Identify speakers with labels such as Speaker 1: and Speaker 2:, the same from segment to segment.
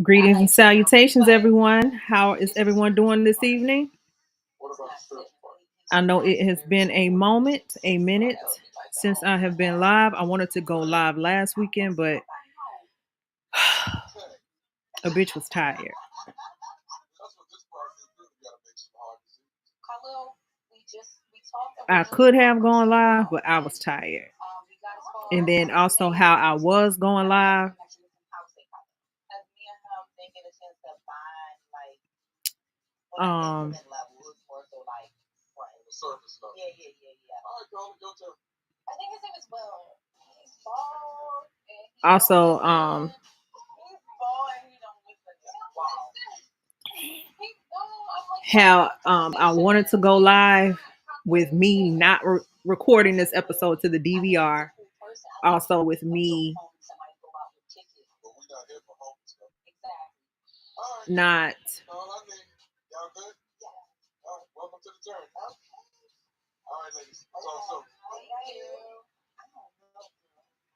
Speaker 1: Greetings and salutations, everyone. How is everyone doing this evening? I know it has been a minute since I have been live. I wanted to go live last weekend, but a bitch was tired. I could have gone live, but I was tired. And then also how I was going live. Um also how I wanted to go live with me not recording this episode to the DVR. Also with me not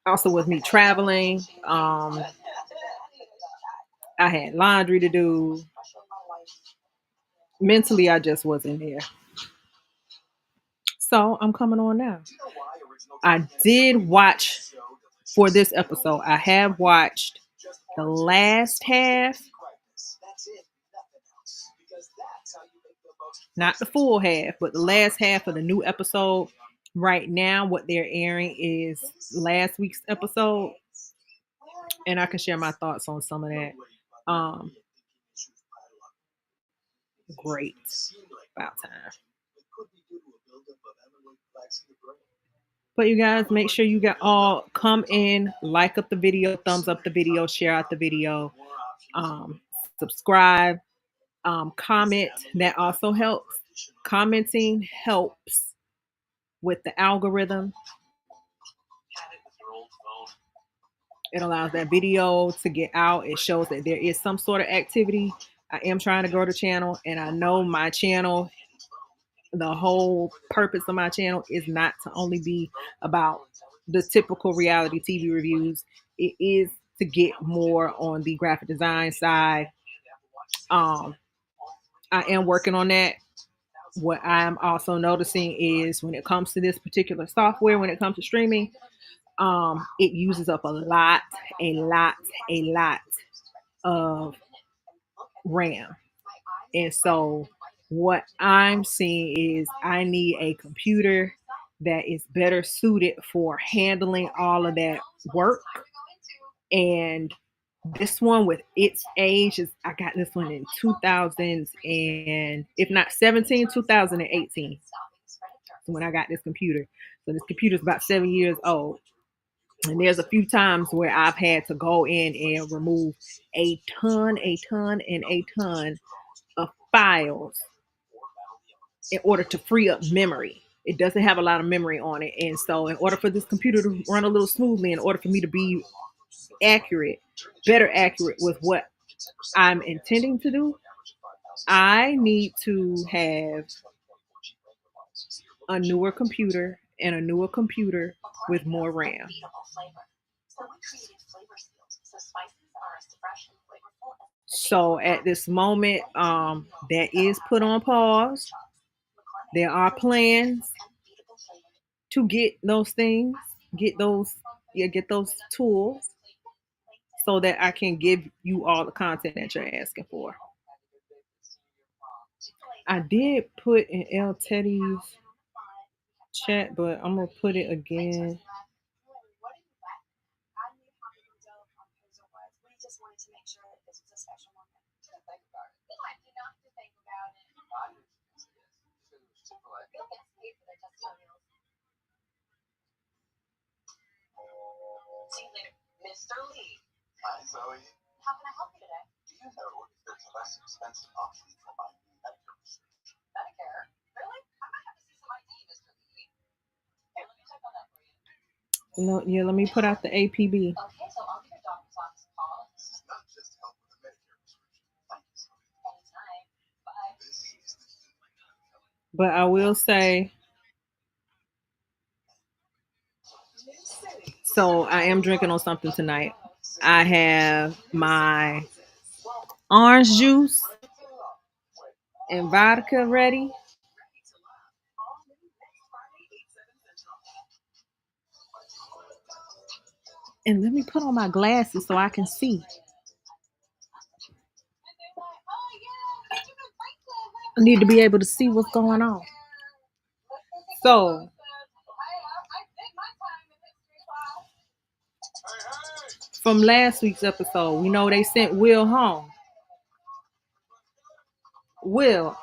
Speaker 1: also with me traveling. I had laundry to do. Mentally, I just wasn't there. So I'm coming on now. I did watch for this episode. I have watched the last half, not the full half, but the last half of the new episode. Right now, what they're airing is last week's episode, and I can share my thoughts on some of that. Great, about time. But you guys, make sure you got all come in, like up the video, thumbs up the video, share out the video, subscribe, comment. That also helps. Commenting helps with the algorithm. It allows that video to get out. It shows that there is some sort of activity. I am trying to grow the channel, and I know my channel, the whole purpose of my channel is not to only be about the typical reality TV reviews. It is to get more on the graphic design side. I am working on that. What I'm also noticing is when it comes to this particular software, when it comes to streaming, it uses up a lot of RAM. And so what I'm seeing is I need a computer that is better suited for handling all of that work. And this one with its age is I got this one in 2000s and if not 17, 2018. When I got this computer. So this computer is about 7 years old. And there's a few times where I've had to go in and remove a ton of files in order to free up memory. It doesn't have a lot of memory on it. And so in order for this computer to run a little smoothly, in order for me to be better accurate with what I'm intending to do, I need to have a newer computer and a newer computer with more RAM. So at this moment, that is put on pause. There are plans to get those things, get those tools, so that I can give you all the content that you're asking for. I did put in El Teddy's chat, but I'm gonna put it again. No, yeah, let me put out the APB. But I will say So I am drinking on something tonight. I have my orange juice and vodka ready. And let me put on my glasses so I can see. I need to be able to see what's going on. So, from last week's episode, we know they sent Will home. Will,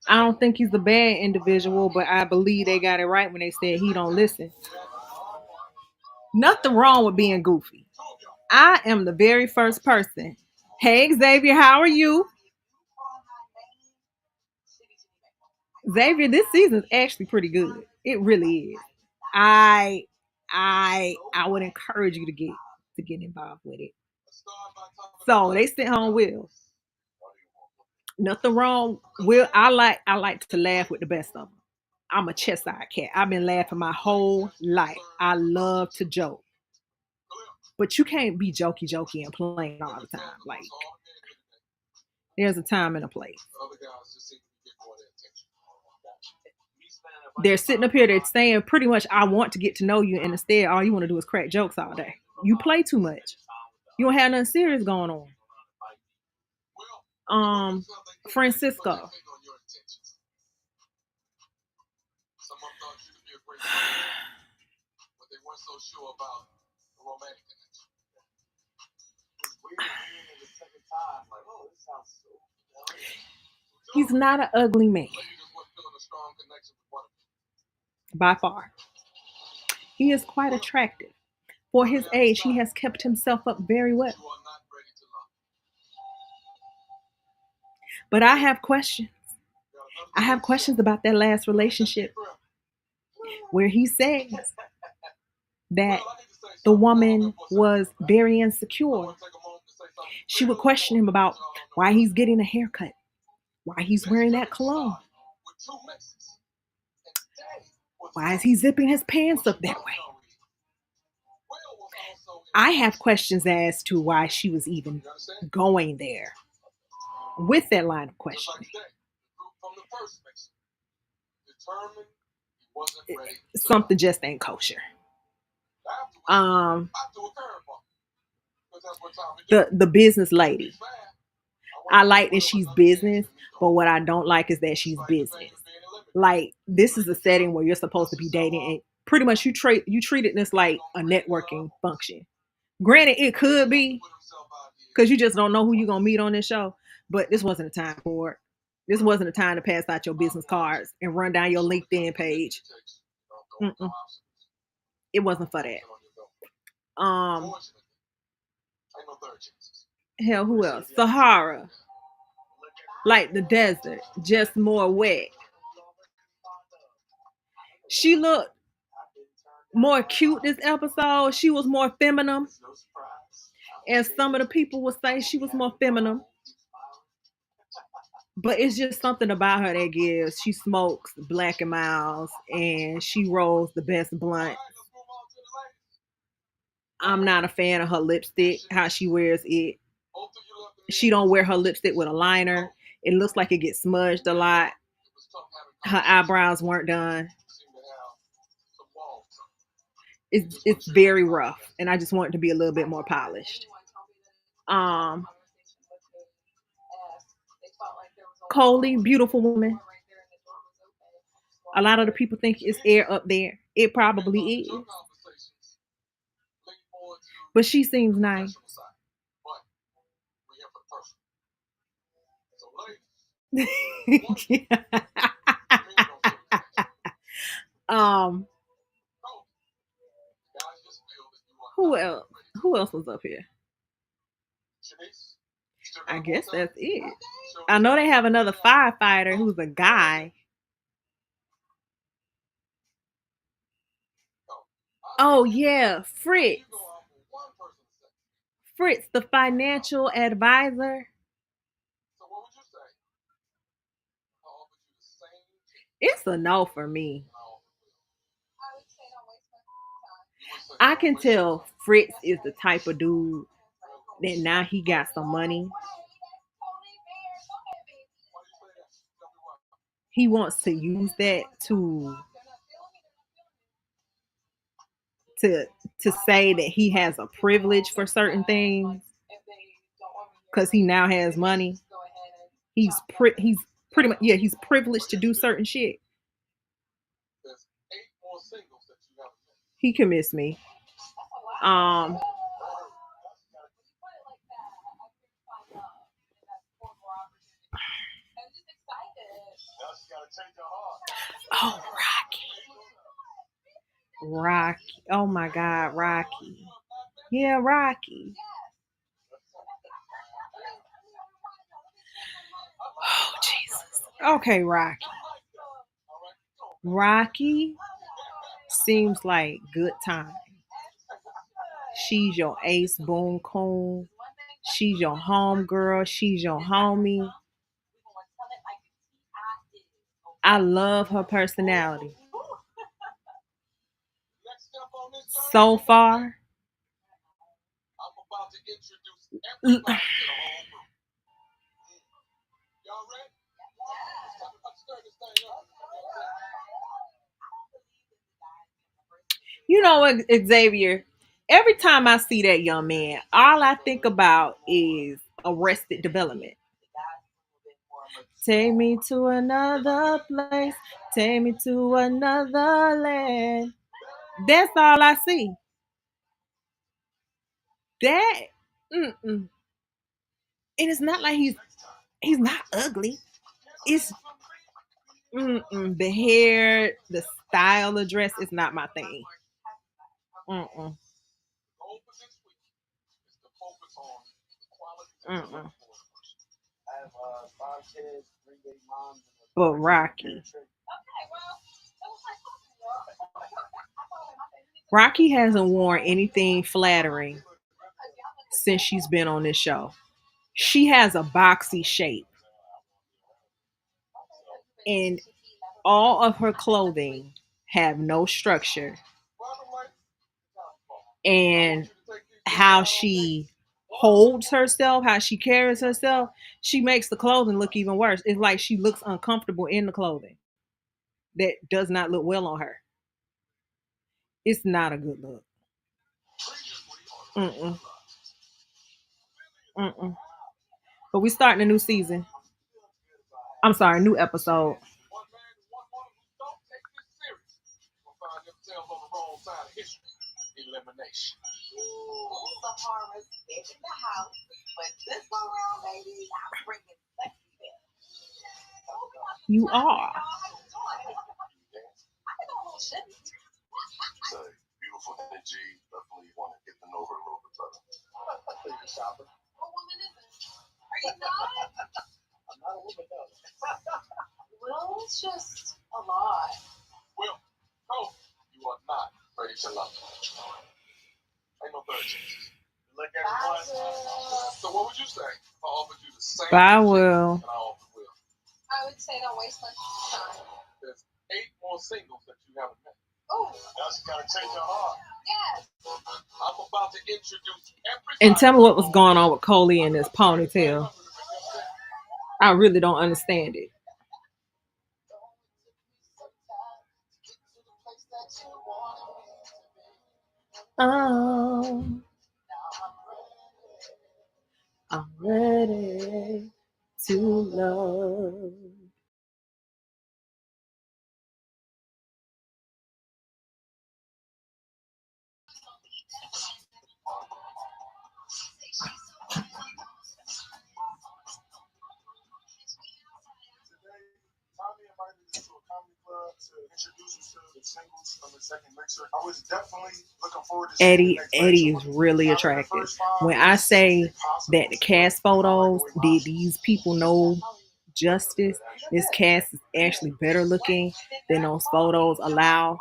Speaker 1: I don't think he's a bad individual, but I believe they got it right when they said he don't listen. Nothing wrong with being goofy. I am the very first person. Hey Xavier, how are you? Xavier, this season's actually pretty good. It really is. I I would encourage you to get involved with it. So they sent home Will. Nothing wrong. Will, I like to laugh with the best of them. I'm a chest-side cat. I've been laughing my whole life. I love to joke. But you can't be jokey and playing all the time. Like there's a time and a place. They're sitting up here, they're saying pretty much, I want to get to know you, and instead all you want to do is crack jokes all day. You play too much. You don't have nothing serious going on. Francisco. He's not an ugly man. By far. He is quite attractive. For his age, he has kept himself up very well. But I have questions. I have questions about that last relationship where he says that the woman was very insecure. She would question him about why he's getting a haircut, why he's wearing that cologne, why is he zipping his pants up that way. I have questions as to why she was even going there with that line of questioning. Something just ain't kosher. Um, the business lady. I like that she's business, but what I don't like is that she's business. Like this is a setting where you're supposed to be dating, and pretty much you treated this like a networking function. Granted, it could be because you just don't know who you're gonna meet on this show, but this wasn't a time for it. This wasn't a time to pass out your business cards and run down your LinkedIn page. Mm-mm. It wasn't for that. Um, hell, who else? Sahara, like the desert, just more wet. She looked more cute this episode. She was more feminine. As some of the people would say, she was more feminine. But it's just something about her that gives. She smokes Black and Miles, and she rolls the best blunt. I'm not a fan of her lipstick, how she wears it. She don't wear her lipstick with a liner. It looks like it gets smudged a lot. Her eyebrows weren't done. It's very rough, and I just want it to be a little bit more polished. Um, Coley, beautiful woman. A lot of the people think it's air up there. It probably is, but she seems nice. um, who else? Who else was up here? I guess that's it. I know they have another firefighter who's a guy. Oh yeah, Fritz. Fritz, the financial advisor. It's a no for me. I can tell Fritz is the type of dude that now he got some money. He wants to use that to to say that he has a privilege for certain things because he now has money. He's pretty much, yeah, he's privileged to do certain shit. He can miss me. Um oh, Rocky. Oh my God, Rocky. Yeah, Rocky. Oh Jesus. Okay, Rocky. Rocky seems like good time. She's your ace boom coon. She's your home girl. She's your homie. I love her personality. So far, you know what, Xavier? Every time I see that young man, all I think about is Arrested Development. Take me to another place. Take me to another land. That's all I see. That, mm-mm. And it's not like he's not ugly. It's the hair, the style of dress is not my thing. Mm-mm, mm-mm. But Rocky hasn't worn anything flattering since she's been on this show. She has a boxy shape, and all of her clothing have no structure. And how she holds herself, how she carries herself, she makes the clothing look even worse. It's like she looks uncomfortable in the clothing that does not look well on her. It's not a good look. Mm-mm, mm-mm. But we starting a new season. I'm sorry, new episode. You are. I will. And tell me what was going on with Coley and his ponytail. I really don't understand it. Oh, I'm ready to love. Eddie is really attractive. When I say that the cast photos did these people know justice, this cast is actually better looking than those photos allow.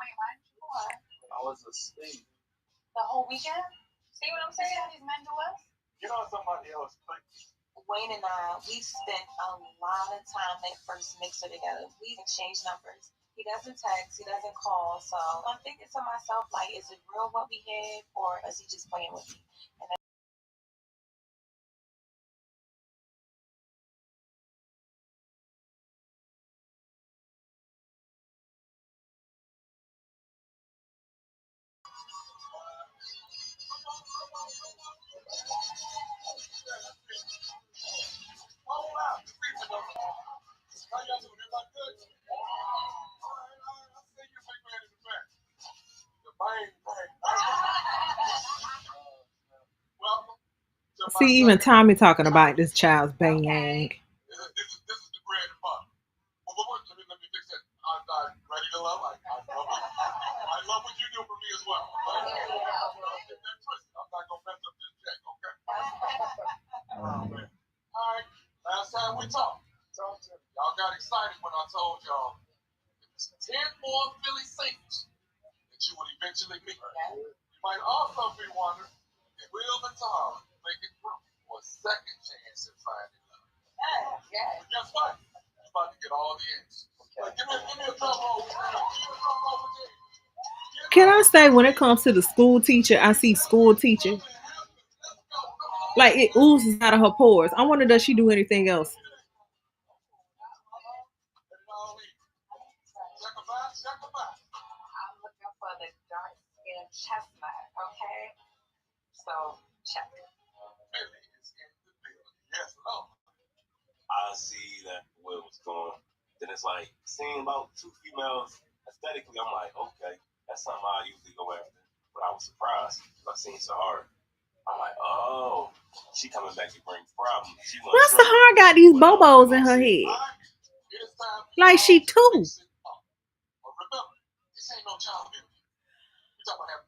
Speaker 1: See, even Tommy talking about this child's bang. Can I say, when it comes to the school teacher, I see school teacher like it oozes out of her pores. I wonder, does she do anything else? Why Sahar got these bobos in her head? Like she too.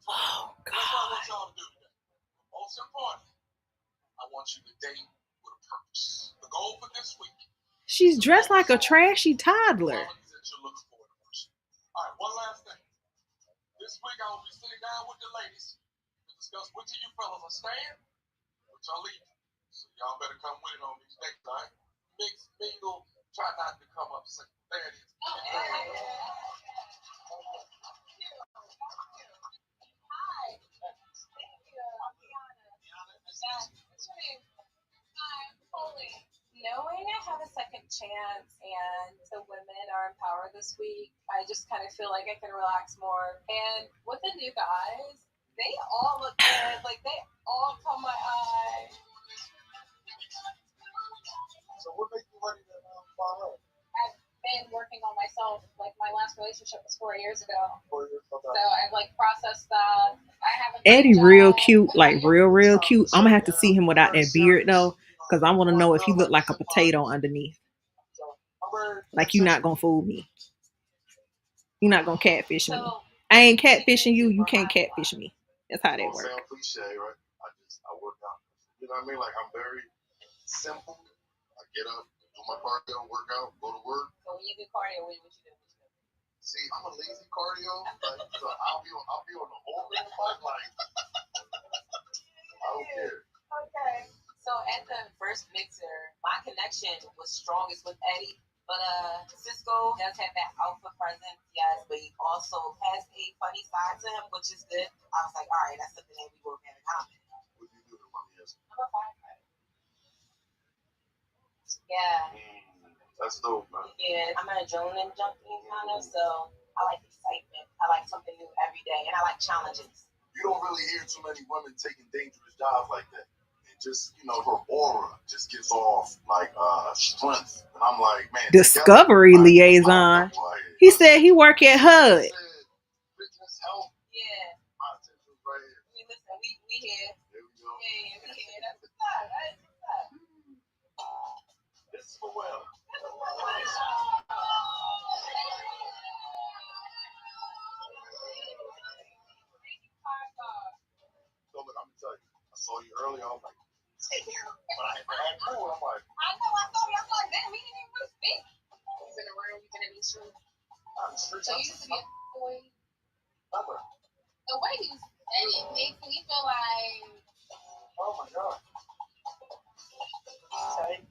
Speaker 1: Oh God. She's dressed like a trashy toddler. Eddie real cute, like real cute. I'm gonna have to see him without that beard though, because I want to know if he looked like a potato underneath. Like, you're not gonna fool me. You're not gonna catfish me. I ain't catfishing you. You can't catfish me. That's how that works. Discovery liaison. He said he work at HUD.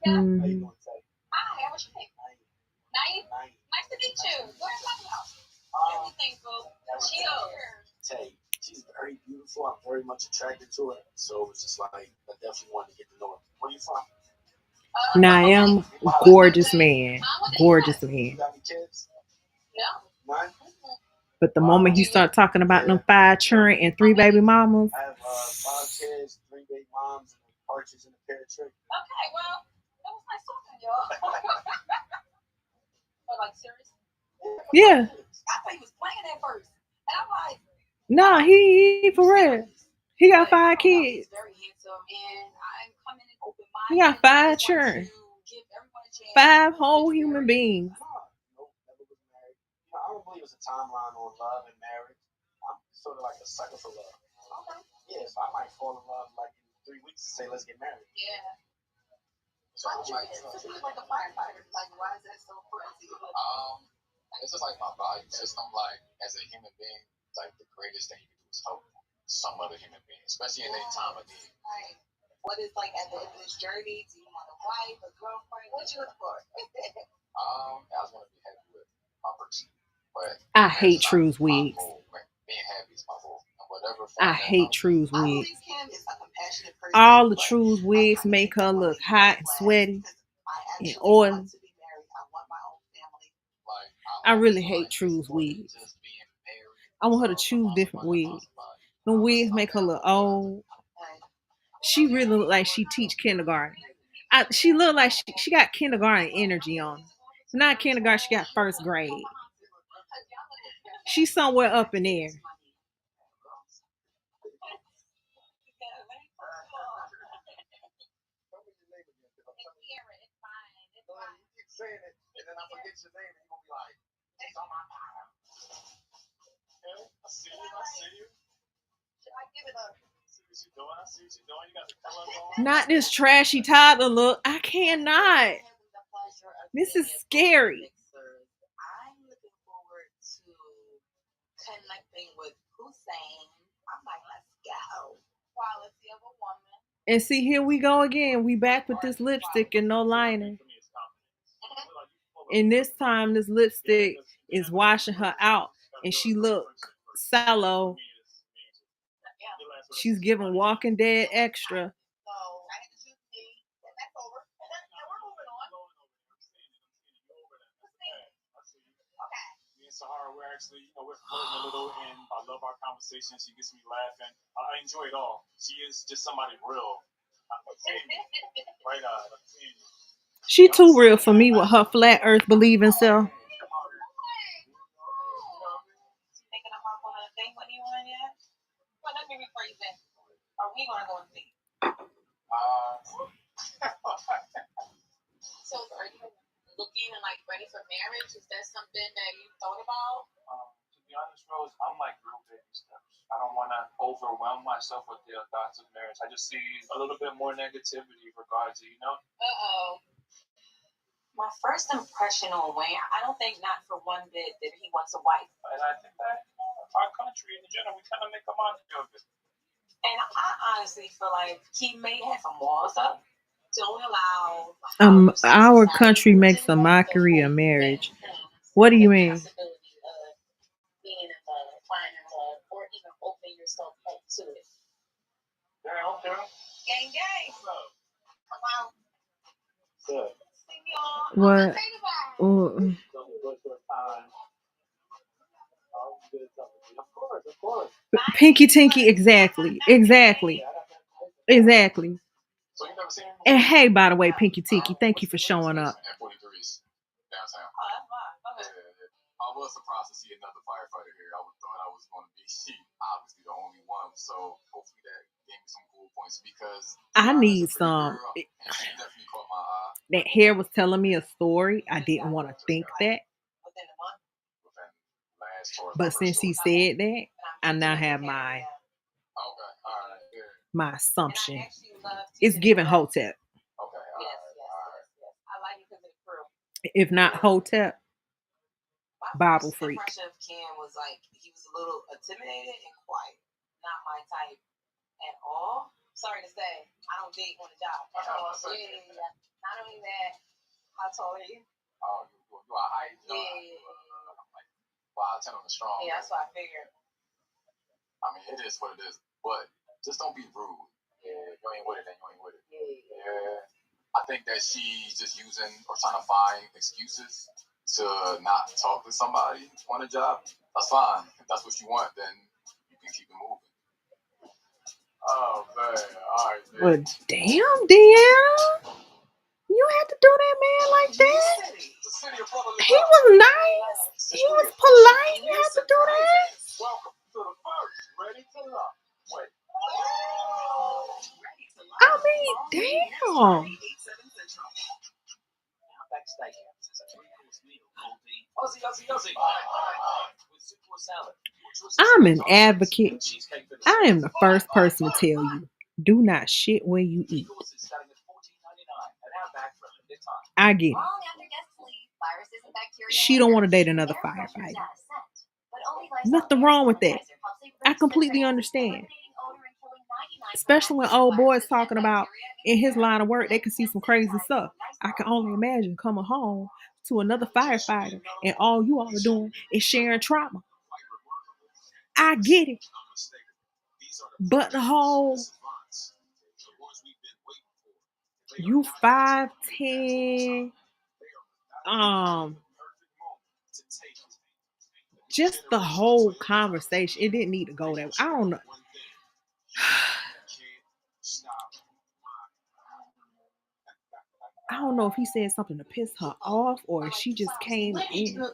Speaker 1: Mhm. Now I am gorgeous man, gorgeous man. But the moment he start talking about them 5 children and 3 baby mamas, yeah, nah, he for real. He got 5 kids. He got 5 children, 5 whole human beings. I hate True's wigs. I hate True's wigs. All the True's wigs make her look hot and sweaty and oily. I really hate True's wigs. I want her to choose different wigs. The wigs make her look old. She really look like she teach kindergarten. She look like she got kindergarten energy on her. Not kindergarten, she got first grade. She's somewhere up in there. Not this trashy toddler look. I cannot. This is scary. And see, here we go again. We back with this lipstick and no liner. And this time, this lipstick is washing her out, and she look sallow. She's giving Walking Dead extra. She too real for me with her flat earth believing self. Our country makes a mockery of marriage. What do you mean? What? Oh, Pinky Tinky, exactly, exactly, exactly. And hey, by the way, Pinky Tinky, thank you for showing up. I need some. That hair was telling me a story. I didn't want to think that, but since he said that, I now have my assumption. It's giving Hotep. If not Hotep, Bible freak. Well, damn, Deanna. You had to do that man like that? He was nice. He was polite. You had to do that? I mean, damn. I'm an advocate. I am the first person to tell you, do not shit when you eat. I get it. She don't want to date another firefighter. Nothing wrong with that. I completely understand. Especially when old boy's talking about in his line of work, they can see some crazy stuff. I can only imagine coming home to another firefighter and all you all are doing is sharing trauma. I get it. But the whole you 5'10", just the whole conversation, it didn't need to go that way. I don't know. I don't know if he said something to piss her off or if she just came in.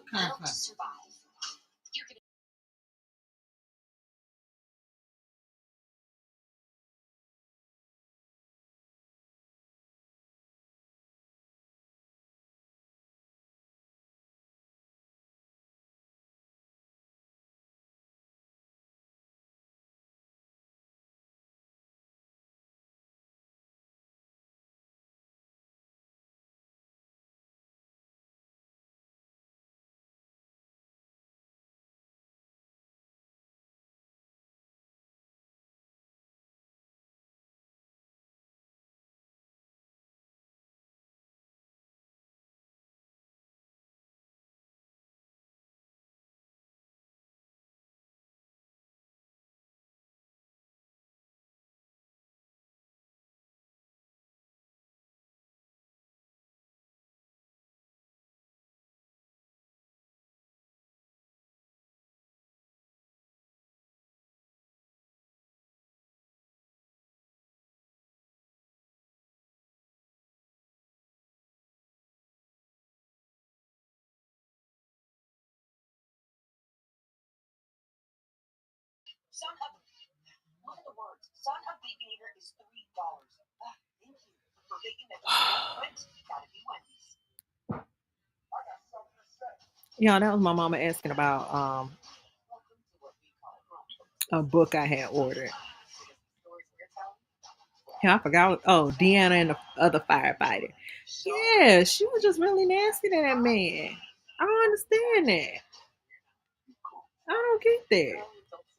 Speaker 1: Yeah, that was my mama asking about a book I had ordered. Yeah, I forgot. Oh, Deanna and the other firefighter. Yeah, she was just really nasty to that man. I don't understand that. I don't get that.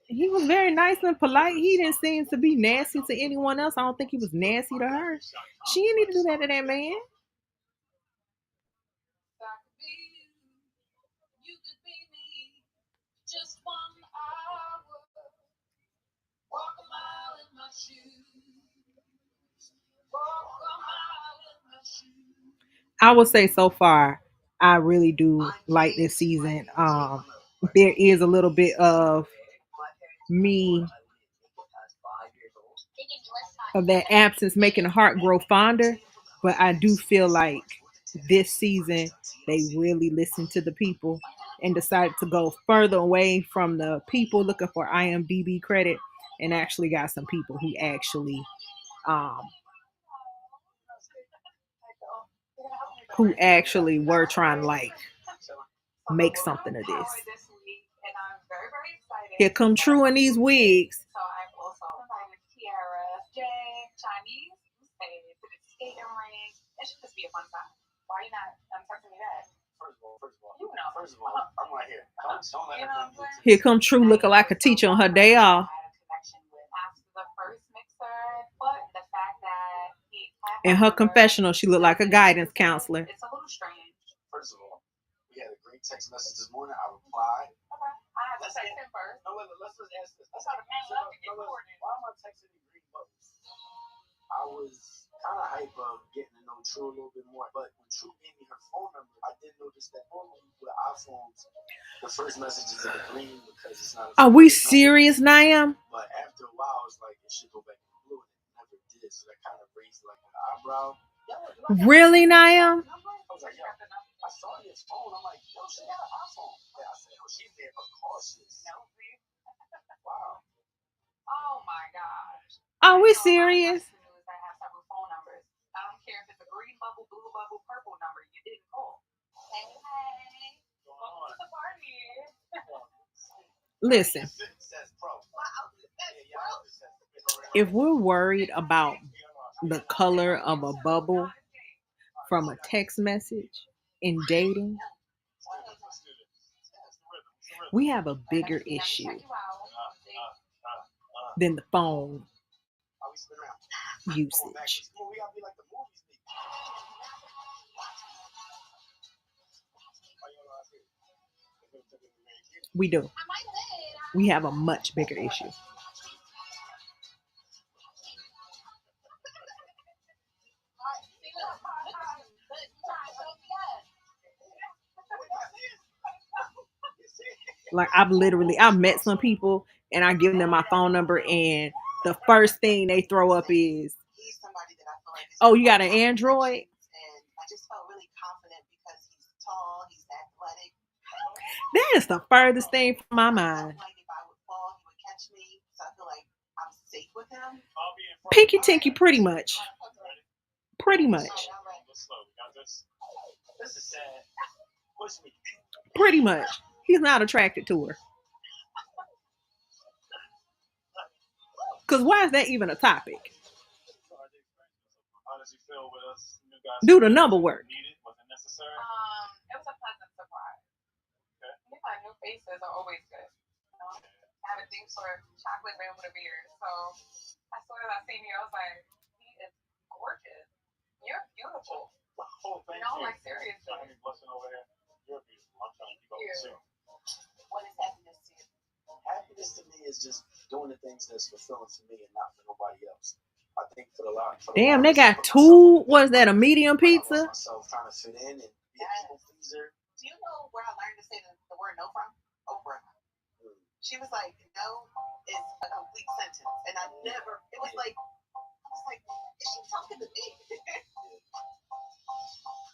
Speaker 1: He was very nice and polite. He didn't seem to be nasty to anyone else. I don't think he was nasty to her. She didn't need to do that to that man. I would say so far, I really do like this season. There is a little bit of me of that absence making the heart grow fonder, but I do feel like this season they really listened to the people and decided to go further away from the people looking for IMDb credit and actually got some people um who actually were trying to like make something of this. Here come True in these wigs. Here come True looking like a teacher on her day off. In her confessional, she looked like a guidance counselor.
Speaker 2: It's a little strange. First of all, we had a great text message this morning. I replied. Okay. I have to text him first. No, let's just ask this. Let's not love to get coordinated. Why am I texting the green bubbles? I was kind of hype of getting to know True a little bit more, but when True gave me her phone number, I did notice that normally with iPhones, the first message is in the green because it's not.
Speaker 1: Are we serious, Niam?
Speaker 2: But after a while, it's like it should go back to blue, and it never did. So that kind of raised like an eyebrow.
Speaker 1: Really, Niam?
Speaker 2: I was like, yo, I saw his phone. I'm like, yo, she got an iPhone. Yeah, I said, oh, she's being precautious. Wow. Oh my gosh.
Speaker 1: Are we serious?
Speaker 2: I have several phone numbers. I don't care if it's a green bubble, blue bubble, purple number. You didn't call. Hey. Welcome to the party.
Speaker 1: Listen. If we're worried about the color of a bubble from a text message in dating, we have a bigger issue than the phone usage. We do. We have a much bigger issue. Like I've met some people and I give them my phone number and the first thing they throw up is, oh, you got an Android? And I just felt really confident because he's tall, he's athletic. That is the furthest thing from my mind. Like if I would fall, he would catch me, so I feel like I'm safe with him. Pinky tinky, pretty much. Pretty much. This is sad. Push me. Pretty much. He's not attracted to her. Because why is that even a topic? Do the number work?
Speaker 2: It was a pleasant surprise. Yeah, new faces are always good. You know? I have a thing for chocolate man with a beard. So as soon as I seen you, I was like, he is gorgeous. You're beautiful. Oh, thank you. Like seriously. You're beautiful. I'm trying to keep up with you. What is happiness to you? Happiness to me is just doing the things that's fulfilling for me and not for nobody else. I think for a lot.
Speaker 1: Damn, they got two. Was that a medium pizza?
Speaker 2: Myself trying to fit in and be a people pleaser. Do you know where I learned to say the word no from? Oprah. She was like, no is a complete sentence, and I never. It was like, I was like, is she talking to me?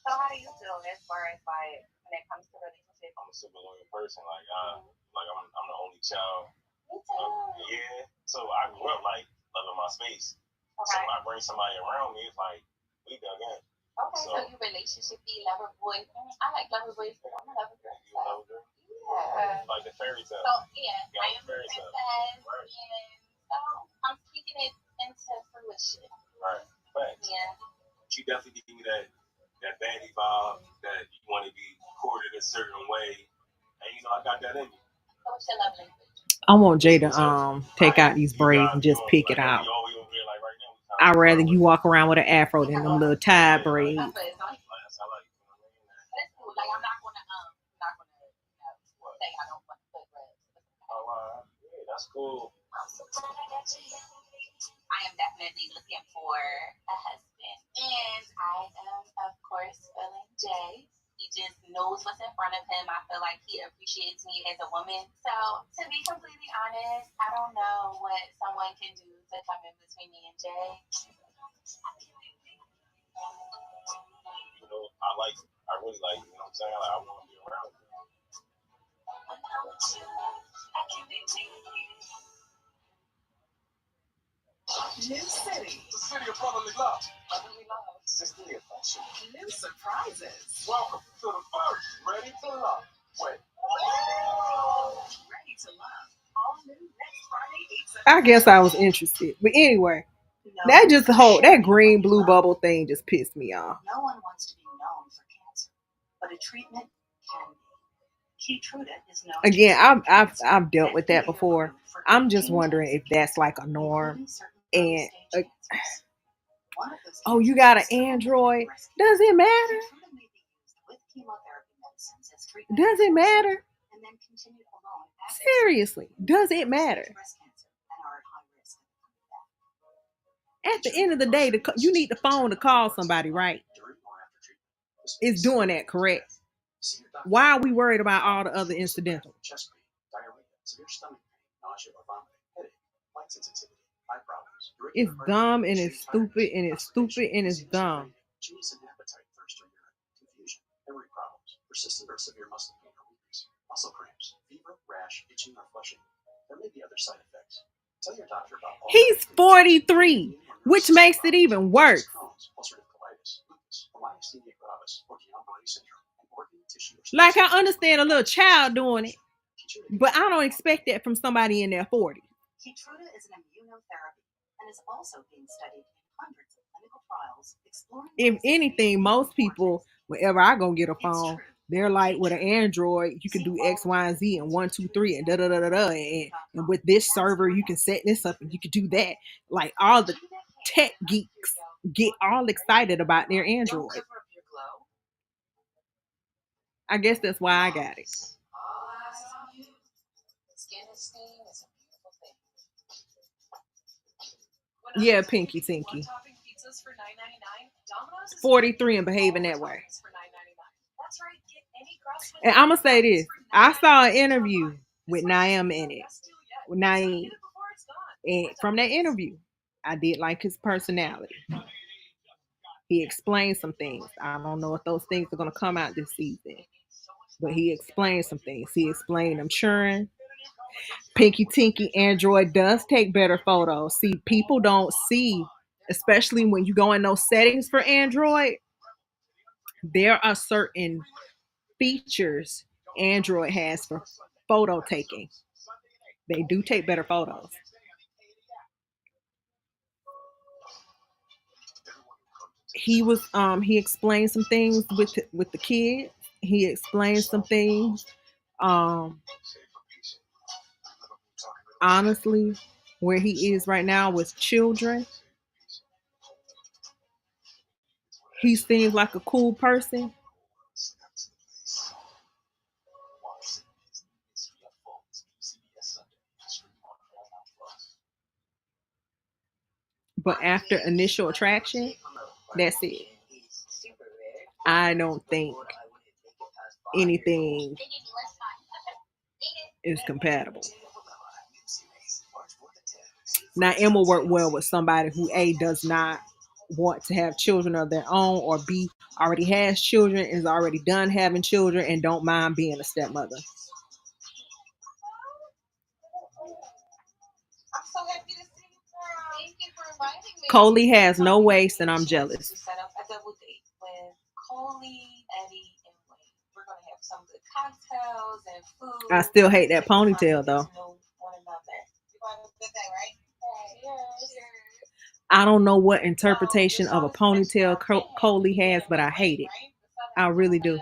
Speaker 2: So how do you feel as far as like when it comes to relationships? I'm a super loyal person. Like I'm the only child. Me too. Yeah. So I grew up like loving my space. Okay. So when I bring somebody around me, it's like we done in. Okay. So you relationship-y, lover boy. I like lover boys, but I'm a lover girl. You a lover girl? Yeah. Like the fairy tale. So yeah, I am a princess, right. And so I'm speaking it into fruition. Right. Thanks. Yeah. You definitely give me that baddie vibe that you want to be courted a certain way, and you know I got that in you. What's your love language?
Speaker 1: I want Jay to take out these braids and just pick it out. I'd rather you walk around with an afro than them little tie braids.
Speaker 2: Like I'm not gonna say I don't want to put braids. Oh, yeah, that's cool. I am definitely looking for a husband, and I am, of course, feeling Jay. He just knows what's in front of him. I feel like he appreciates me as a woman. So, to be completely honest, I don't know what someone can do to come in between me and Jay. You know, I really like you. You know what I'm saying? Like, I want to be around you. New city. The city of brotherly love. Brotherly love. Sisterly affection. New surprises. Welcome to the first Ready to Love. Wait. Ready to Love. All new next Friday, 8
Speaker 1: I guess I was interested. But anyway, that green blue bubble thing just pissed me off.
Speaker 2: No one wants to be known for cancer, but a treatment can be.
Speaker 1: Again, I've dealt with that before. I'm just wondering if that's like a norm. And Oh, you got an Android? Does it matter? Does it matter? Seriously, does it matter? At the end of the day, you need the phone to call somebody, right? It's doing that, correct? Why are we worried about all the other incidental? It's dumb and it's stupid and it's stupid and it's dumb. He's 43, which makes it even worse. Like, I understand a little child doing it, but I don't expect that from somebody in their 40s. Keytruda is an immunotherapy and is also being studied in hundreds of clinical trials exploring. If anything, most people, whenever I go get a phone, they're like, with an Android, you can do X, Y, and Z and 1, 2, 3 and da da da da da. And with this server, you can set this up and you can do that. Like, all the tech geeks get all excited about their Android. I guess that's why I got it. Yeah, Pinky Tinky. 43 and behaving that way. And I'm gonna say this: I saw an interview with Naeem in it. Naeem, and from that interview, I did like his personality. He explained some things. I don't know if those things are gonna come out this season, but he explained some things. He explained I'm churning. Pinky Tinky Android does take better photos. See, people don't see, especially when you go in those settings for Android, there are certain features Android has for photo taking. They do take better photos. He explained some things with the kid. He explained some things. Um Honestly, where he is right now with children, he seems like a cool person. But after initial attraction, that's it. I don't think anything is compatible. Now, Emma worked well with somebody who A does not want to have children of their own, or B already has children, is already done having children, and don't mind being a stepmother. Coley has no waist, and I'm jealous. I still hate that ponytail though. I don't know what interpretation of a ponytail Coley has, but I hate it. I really do.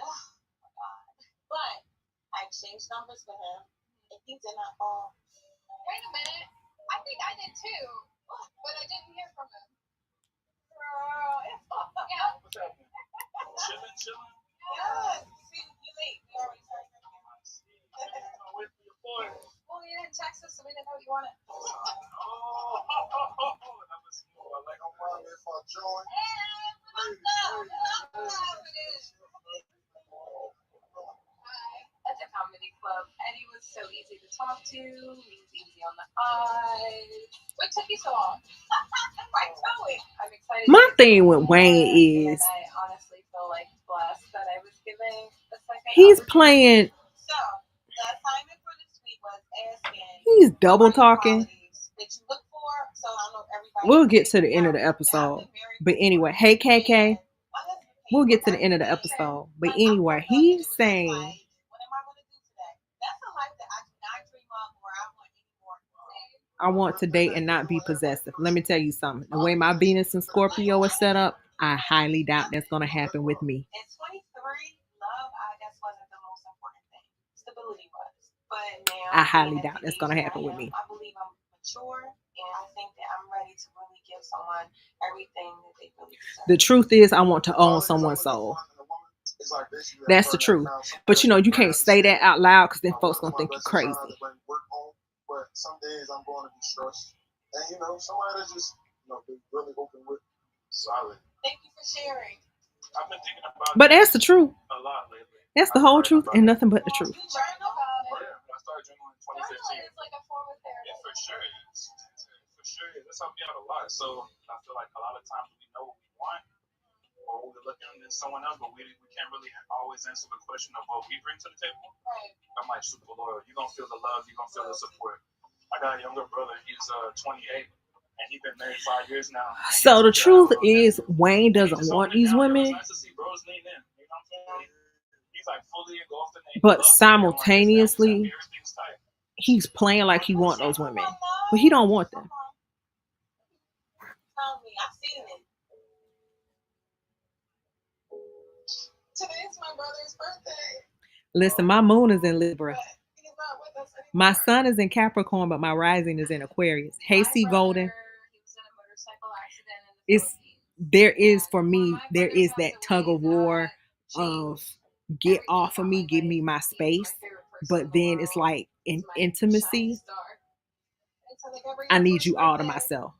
Speaker 1: My thing with Wayne is he's playing. He's double talking. We'll get to the end of the episode. But anyway, hey KK. We'll get to the end of the episode. But anyway, he's saying I want to date and not be possessive. Let me tell you something. The way my Venus and Scorpio is set up, I highly doubt that's going to happen with me. I highly doubt that's going to happen with me. The truth is, I want to own someone's soul. That's the truth. But you can't say that out loud because then folks gonna think you're crazy.
Speaker 2: But some days I'm going to be stressed, and somebody that's just be really open with, solid. Thank you for sharing. I've been thinking about.
Speaker 1: But that's the truth.
Speaker 2: A lot lately.
Speaker 1: That's the whole truth and nothing but the truth.
Speaker 2: You journal about it. Yeah, I started journaling in 2015. It's like a form of therapy. Yeah, for sure. For sure. This helped me out a lot. So I feel like a lot of times we know what we want, or we're looking at someone else, but we can't really always answer the question of what we bring to the table. Right. I'm like super loyal. You're going to feel the love. You're going to feel the support. I got a younger brother. He's 28. And he's been married 5 years now.
Speaker 1: So the truth is, Wayne doesn't want these women.
Speaker 2: Nice to see bros lean in. You know what I'm saying? He's like fully engulfed in it.
Speaker 1: But simultaneously, he's playing like he wants those women, but he don't want them.
Speaker 2: Tell me, I've seen it. Today's my brother's birthday.
Speaker 1: Listen, my moon is in Libra. My sun is in Capricorn, but my rising is in Aquarius. Hey, C Golden. There is for me, there is that tug of war of get off of me, give me my space. But then it's like in intimacy, I need you all to myself.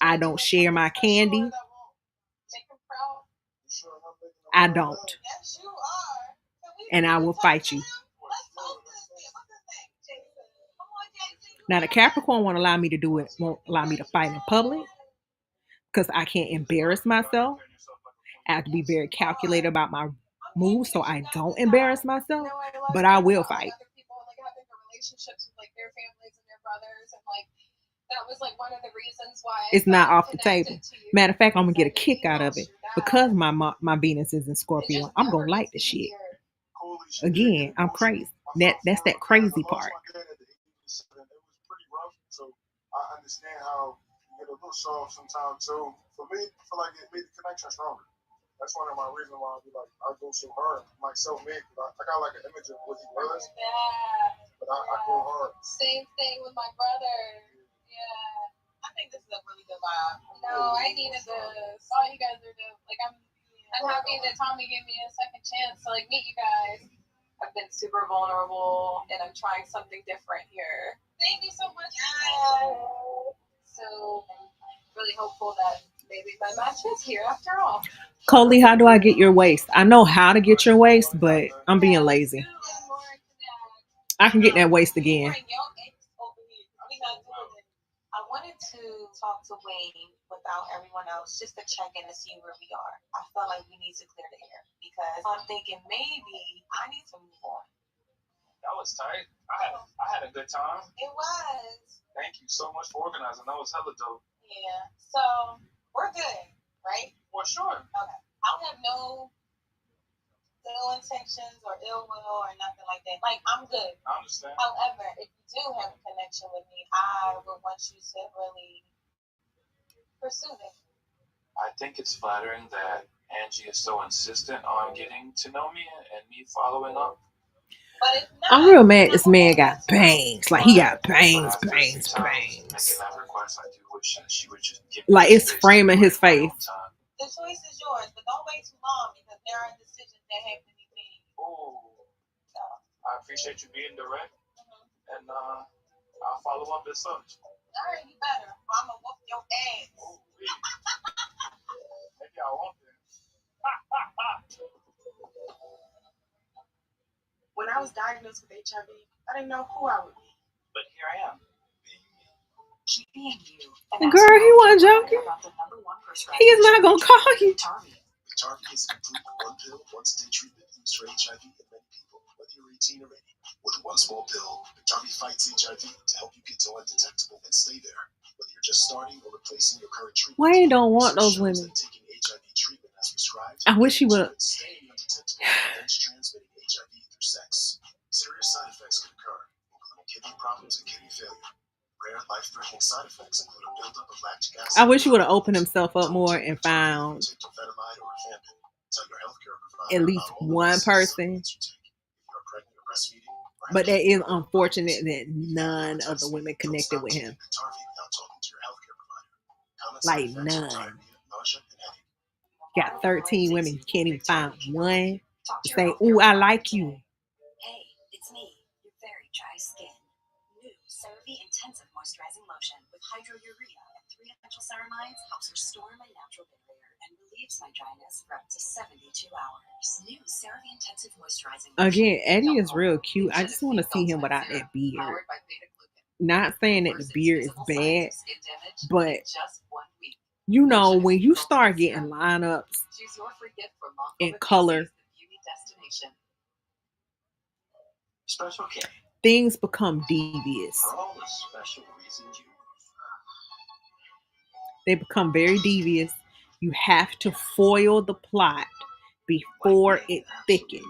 Speaker 1: I don't share my candy. I don't. And I will fight you. Now the Capricorn won't allow me to do it, won't allow me to fight in public because I can't embarrass myself. I have to be very calculated about my moves so I don't embarrass myself. But I will fight. Relationships with their families and their brothers, and that was one of the reasons why it's not off the table. Matter of fact, I'm gonna get a kick out of it because my Venus is in Scorpio. I'm gonna like the shit. Again, I'm crazy. That's that crazy part.
Speaker 2: So I understand how you get a little soft sometimes. So for me, I feel like it made the connection stronger. That's one of my reasons why I go so hard. I'm self-made. I got an image of what he was. Yeah. But I go hard. Same thing with my brother. Yeah. I think this is a really good vibe. No, I needed this. All you guys are doing. I'm happy that Tommy gave me a second chance to meet you guys. I've been super vulnerable and I'm trying something different here. Thank you so much. Yeah. So I'm really hopeful that maybe my match is here after all.
Speaker 1: Coley, how do I get your waist? I know how to get your waist, but I'm being lazy. I can get that waist again.
Speaker 2: I wanted to talk to Wayne without everyone else just to check in to see where we are. I felt like we need to clear the air because I'm thinking maybe I need to move on. That was tight. I had a good time. It was. Thank you so much for organizing. That was hella dope. Yeah. So we're good, right? For sure. Okay. I don't have no ill intentions or ill will or nothing like that. I'm good. I understand. However, if you do have a connection with me, I would want you to really pursue it. I think it's flattering that Angie is so insistent on getting to know me and me following up.
Speaker 1: I'm real mad this man got bangs. He got bangs.
Speaker 2: Making that request, I do wish she would just give
Speaker 1: it's framing his face.
Speaker 2: The choice is yours, but don't wait too long because there are decisions that have to be made. Ooh. So. I appreciate you being direct, and I'll follow up as such. All right, you better. I'm gonna whoop your ass. Ooh, maybe I won't then. When I was diagnosed with HIV, I didn't know who I would be. But here I am. Keep being you.
Speaker 1: Girl, he wasn't joking. He is not gonna call you.
Speaker 2: Biktarvy is a complete one-pill, once-a-day treatment used for HIV in many people, whether you're 18 or 80. With one small pill, Biktarvy fights HIV to help you get to undetectable and stay there. Whether you're just starting or replacing your current treatment.
Speaker 1: Wayne don't want those women.
Speaker 2: Taking HIV treatment as prescribed,
Speaker 1: I wish he would.
Speaker 2: Staying undetectable prevents transmitting HIV through sex. Serious side effects can occur, including kidney problems and kidney failure. Rare life-threatening side effects include a buildup of lactic acid.
Speaker 1: I wish he would have opened himself up more and found at least one person. But that is unfortunate that none of the women connected with him. None. Got 13 women. You can't even find one to say, "Ooh, I like you."
Speaker 2: Hey, it's me, your very dry skin. New CeraVe Intensive Moisturizing Lotion with hydrourea and 3 essential ceramides helps restore my natural barrier and relieves my dryness for up to 72 hours. New CeraVe Intensive Moisturizing Lotion.
Speaker 1: Again, Eddie is real cute. I just want to see him without that beard. Not saying that the beard is bad, but you know, when you start getting lineups and color, things become devious. They become very devious. You have to foil the plot before it thickens.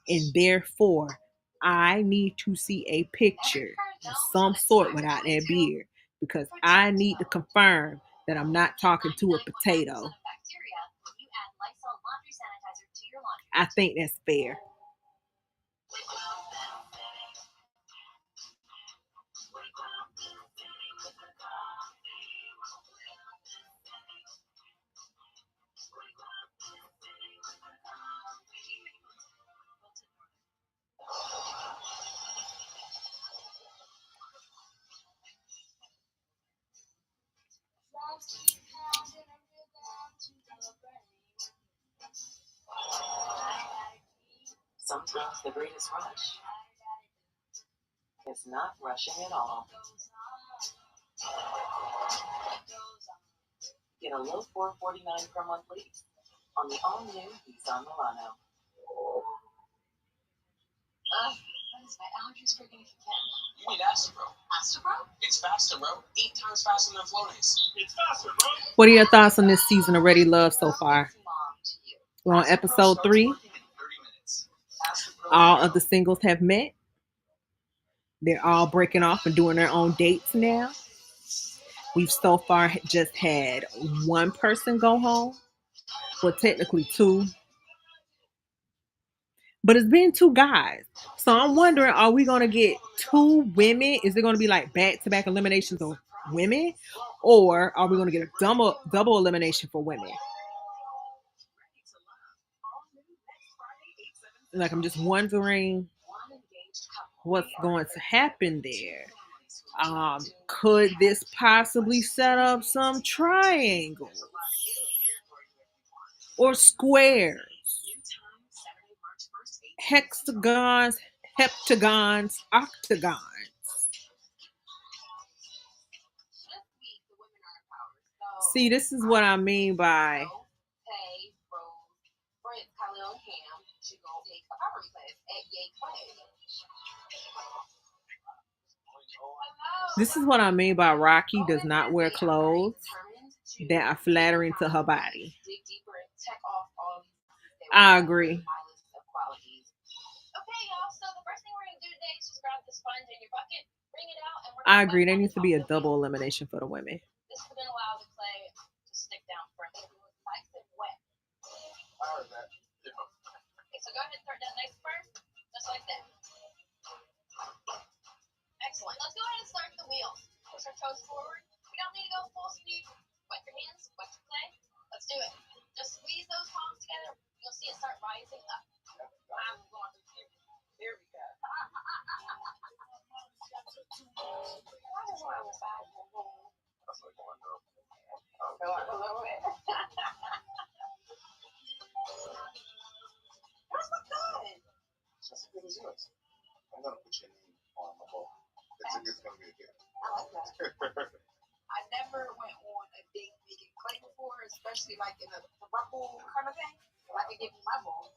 Speaker 1: And therefore, I need to see a picture of some sort without that beard because I need to confirm that I'm not talking to a potato. I think that's fair.
Speaker 2: Sometimes the greatest rush is not rushing at all. Get a low $4.49 per month lease on the all-new Nissan Murano. My allergies freaking if you can. You need Astapro. Astapro? It's faster, bro. 8 times faster than Flonase. It's faster, bro.
Speaker 1: What are your thoughts on this season of Ready Love so far? We're on episode 3. All of the singles have met. They're all breaking off and doing their own dates now. We've so far just had one person go home. Well, technically 2. But it's been 2 guys. So I'm wondering, are we going to get 2 women? Is it going to be like back-to-back eliminations of women? Or are we going to get a double elimination for women? Like, I'm just wondering what's going to happen there. Could this possibly set up some triangles or squares, hexagons, heptagons, octagons? See, this is what I mean by Rocky does not wear clothes that are flattering to her body. I agree. I agree. There needs to be a double elimination for the women.
Speaker 2: Excellent. Let's go ahead and start the wheel. Push our toes forward. We don't need to go full speed. Wet your hands, wet your clay. Let's do it. Just squeeze those palms together. You'll see it start rising up. I'm going to do it. Here we go. That's what good. Just as good as yours. I'm gonna put your name on my bowl. It's gonna be a gift. I like that. I never went on a date making clay before, especially like in a ruffle kind of thing. So I could give you my bowl.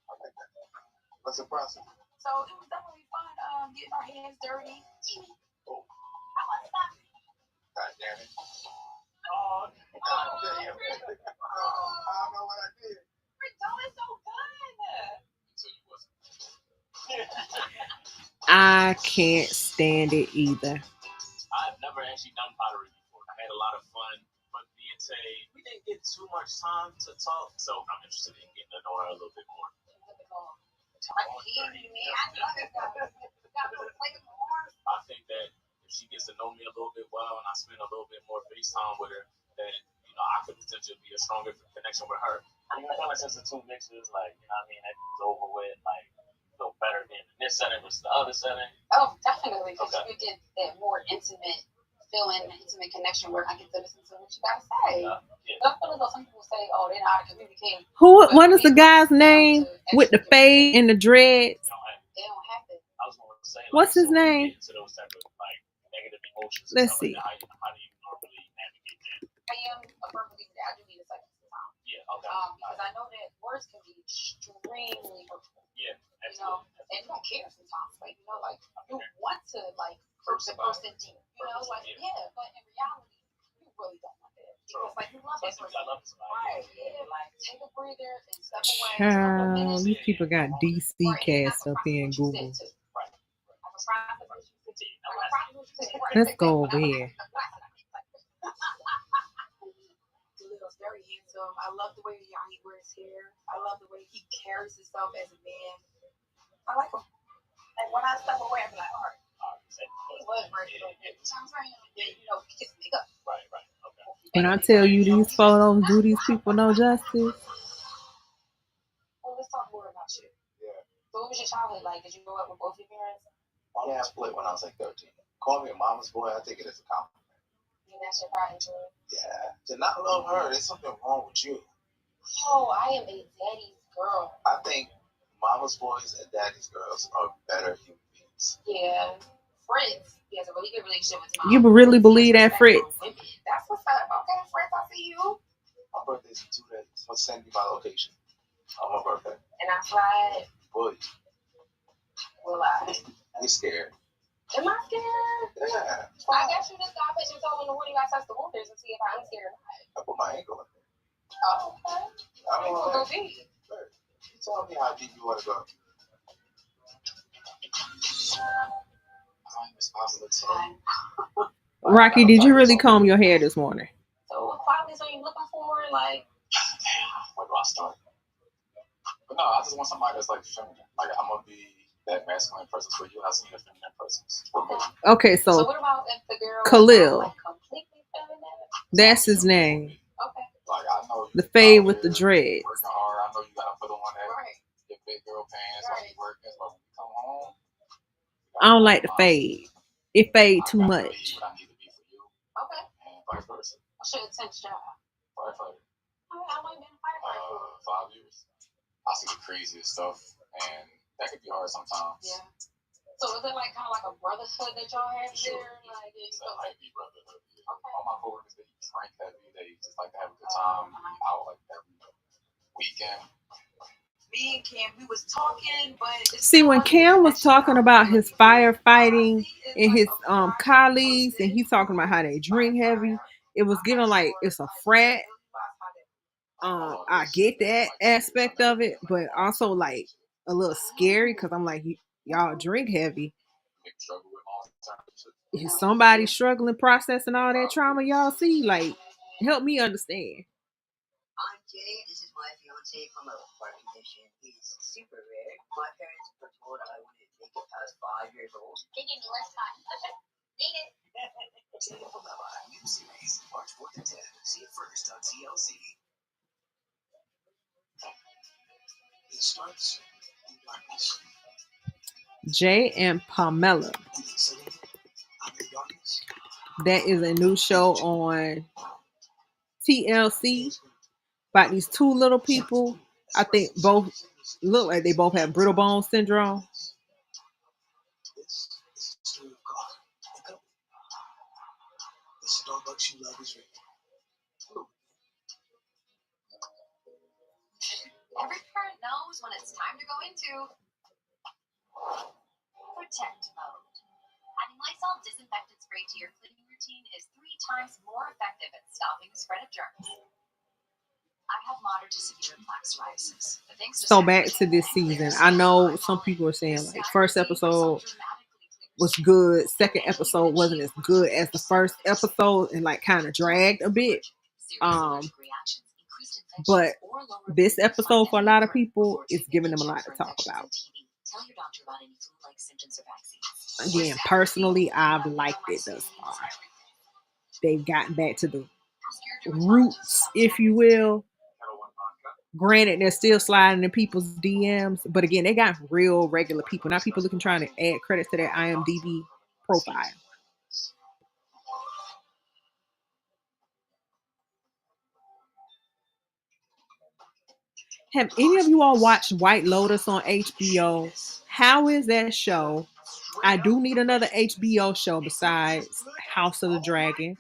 Speaker 2: I like that. What's the process? So it was definitely fun getting our hands dirty. Oh. I want to stop it. God damn it. Oh, damn. I don't know what I did. We're doing so good. So you wasn't.
Speaker 1: I can't stand it either.
Speaker 2: I've never actually done pottery before. I had a lot of fun, but me and Tay, we didn't get too much time to talk, so I'm interested in getting to know her a little bit more. I think that if she gets to know me a little bit well and I spend a little bit more face time with her, then I could potentially be a stronger connection connection with her. Ever since the two mixes, like, you know what I mean, that was over with, like, feel better than this setting versus the other setting.
Speaker 3: Oh, definitely, because you get that more intimate feeling, intimate connection where I get to listen to what you gotta say. Yeah. But I feel as though some people say, "Oh, they're not communicating."
Speaker 1: What is the guy's name with the fade and the dreads?
Speaker 3: They don't have to.
Speaker 2: I was going to say, like,
Speaker 1: what's his name?
Speaker 2: To those type of like negative emotions.
Speaker 1: Let's see.
Speaker 2: Like how do you normally navigate that?
Speaker 3: I am a firm believer that I do need a second time.
Speaker 2: Yeah, okay.
Speaker 3: Because I know that words can be extremely hurtful.
Speaker 2: Yeah,
Speaker 3: you know, and you don't care sometimes. Like, you know, like you want to like hurt the person deep. You know, like but in reality, you really don't want that. Because like you love that person. Right. Yeah, like take a breather and step away.
Speaker 1: Child, these people got DC cast up here in Google. Let's go over here.
Speaker 3: Very handsome. I love the way he wears hair. I love the way he carries himself as a man. I like him. And when I step away, I'm like, all right. He was very good. You know, he gets big up.
Speaker 2: Right. Okay.
Speaker 1: When I tell you these photos do these people no justice.
Speaker 3: Well, let's talk more about you.
Speaker 2: Yeah.
Speaker 3: So what was your childhood like? Did you grow up with both your parents?
Speaker 2: My dad split when I was like 13. Call me a mama's boy, I take it as a compliment.
Speaker 3: That's your pride and joy.
Speaker 2: Yeah. To not love her, there's something wrong with you.
Speaker 3: Oh, I am a daddy's girl.
Speaker 2: I think mama's boys and daddy's girls are better human beings.
Speaker 3: Yeah. Fritz, he has a really good relationship with mom.
Speaker 1: You really believe that, Fritz?
Speaker 3: That's what's up. Okay, Fritz, I see you.
Speaker 2: My birthday's in 2 days. So send me my location on my birthday.
Speaker 3: And I slide.
Speaker 2: Boy.
Speaker 3: Will I?
Speaker 2: You scared?
Speaker 3: Am I scared?
Speaker 2: Yeah.
Speaker 3: I guess you just got to put your toe in the water. You got to touch the waters and see if I'm scared or not.
Speaker 2: I put my ankle in there.
Speaker 3: Oh, okay. I don't want to go deep.
Speaker 2: You tell me how deep you want to go.
Speaker 1: Rocky, did you really comb your hair this morning?
Speaker 3: So what qualities are you looking for? Like,
Speaker 2: where do I start? But no, I just want somebody that's like feminine. Like I'm gonna be that masculine presence for you, and I see the feminine presence.
Speaker 1: Okay, so
Speaker 3: what about if the girl
Speaker 1: Khalil?
Speaker 3: Like completely feminine?
Speaker 1: That's his name.
Speaker 3: Okay.
Speaker 2: Like I know
Speaker 1: the fade with the dreads.
Speaker 2: Working hard. I know you gotta put on that your big girl pants while you working, but when you come home.
Speaker 1: I don't like the fade. It fade too much.
Speaker 2: What I need to be for you.
Speaker 3: Okay.
Speaker 2: And vice versa.
Speaker 3: I should have sent job.
Speaker 2: Firefighter.
Speaker 3: How long been a firefighter?
Speaker 2: 5 years. I see the craziest stuff, and that could be hard sometimes.
Speaker 3: Yeah. So is it like kind of like a brotherhood that y'all have there? Like,
Speaker 2: that might be brotherhood. Yeah. Okay. All my coworkers, they drink heavy. They just like to have a good time. Be out like every weekend.
Speaker 3: Me and Cam, we was talking, but
Speaker 1: see, when Cam was talking about his firefighting and his colleagues, and he's talking about how they drink heavy, it was giving like it's a frat. I get that aspect of it, but also like a little scary because I'm like, y'all drink heavy. Is somebody struggling processing all that trauma y'all see? Like, help me understand.
Speaker 4: I'm Jay. This is my fiance from a heart condition. It's super rare. My parents were told I wouldn't make it past 5 years old.
Speaker 3: They gave me less time. Need it.
Speaker 4: Jay Pamela, new series, March 4th and 10th. See it first on TLC. It starts in darkness.
Speaker 1: Jay and Pamela. That is a new show on TLC about these two little people. I think both look like they both have brittle bone syndrome.
Speaker 4: Starbucks you love is real.
Speaker 5: Every parent knows when it's time to go into protect mode. Adding Lysol disinfectant spray to your cleaning routine is 3 times more effective at stopping the spread of germs. I have moderate to severe plaque psoriasis.
Speaker 1: So back to this season. I know some people are saying like first episode was good, second episode wasn't as good as the first episode and like kind of dragged a bit. But this episode for a lot of people is giving them a lot to talk about. Again, personally, I've liked it thus far. They've gotten back to the roots, if you will, Granted, they're still sliding in people's DMs, but again, they got real regular people, not people looking trying to add credits to their IMDb profile. Have any of you all watched White Lotus on HBO? How is that show? I do need another HBO show besides House of the Dragon.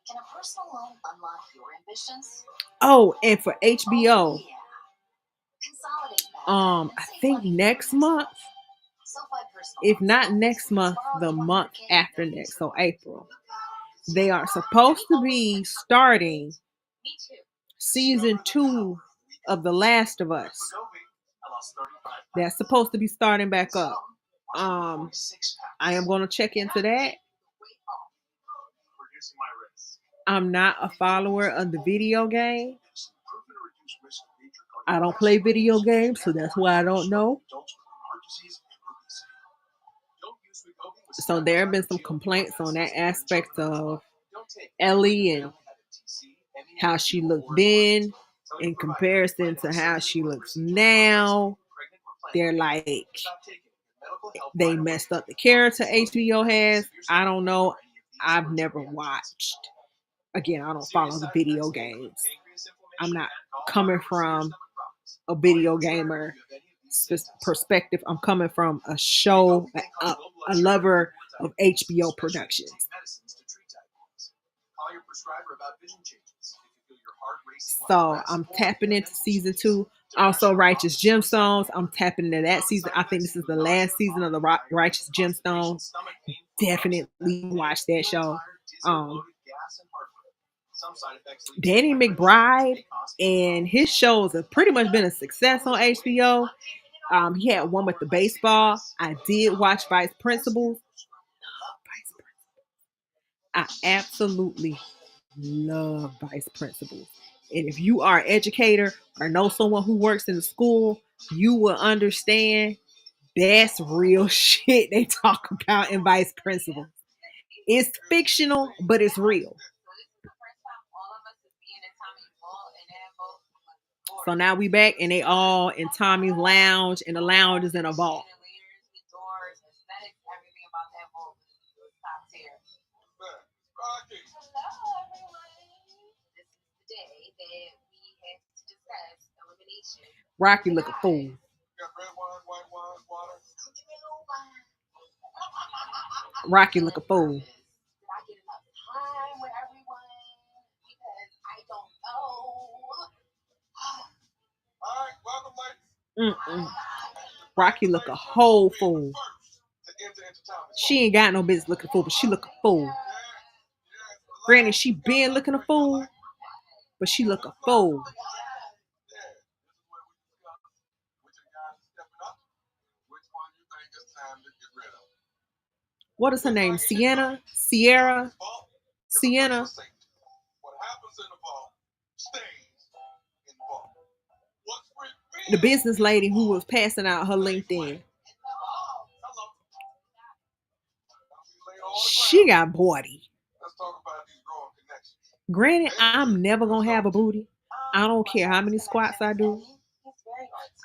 Speaker 5: Can a personal loan unlock your ambitions?
Speaker 1: Oh, and for HBO,
Speaker 5: Yeah. Consolidate that.
Speaker 1: I think next month, if not next month, the month after next, so April, they are supposed to be starting season 2 of The Last of Us. That's supposed to be starting back up. I am going to check into that. I'm not a follower of the video game. I don't play video games, so that's why I don't know. So there have been some complaints on that aspect of Ellie and how she looked then in comparison to how she looks now. They're like, they messed up the character HBO has. I don't know. I've never watched. Again, I don't follow the video games. I'm not coming from a video gamer perspective. I'm coming from a show, a lover of HBO productions. So I'm tapping into season 2. Also, Righteous Gemstones. I'm tapping into that season. I think this is the last season of the Righteous Gemstones. Definitely watch that show. Danny McBride and his shows have pretty much been a success on HBO. He had one with the baseball. I did watch Vice Principals. I absolutely love Vice Principals. And if you are an educator or know someone who works in the school, you will understand that's real shit they talk about in Vice Principals. It's fictional, but it's real. So now we back and they all in Tommy's lounge, and the lounge is in a vault. Rocky look a fool. Rocky look a fool. Mm-mm. Rocky look a whole fool. She ain't got no business looking a fool, but she look a fool. Granted, she been looking a fool, but she look a fool. What is her name? Sierra? Sienna? The business lady who was passing out her LinkedIn. She got booty. Granted, I'm never gonna have a booty. I don't care how many squats I do.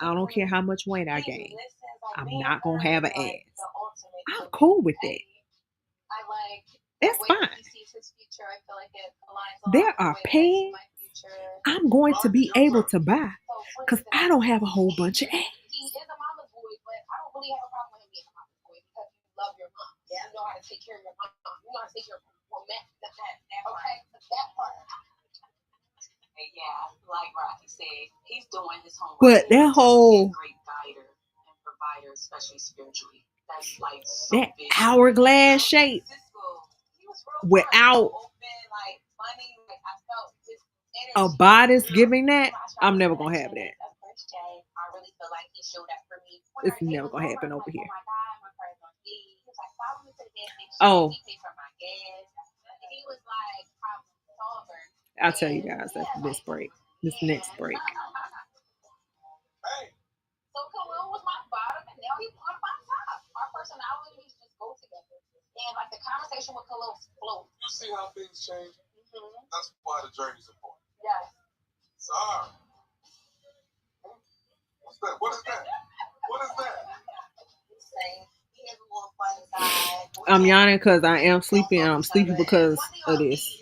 Speaker 1: I don't care how much weight I gain. I'm not gonna have an ass. I'm cool with that. That's fine. There are pants I'm going to be able to buy because I don't have a whole bunch of ass. But that whole that hourglass shape without a bodice giving that, I'm never gonna have that. It's never gonna happen over here. Oh, I'll tell you guys after this break, this next break.
Speaker 2: you see how things change? Mm-hmm. That's why the journey's important.
Speaker 3: Yes.
Speaker 2: Sorry. What's that? What is that? What is that?
Speaker 3: He's saying he has a little fun side.
Speaker 1: I'm yawning because I am sleepy, and I'm sleepy because of this.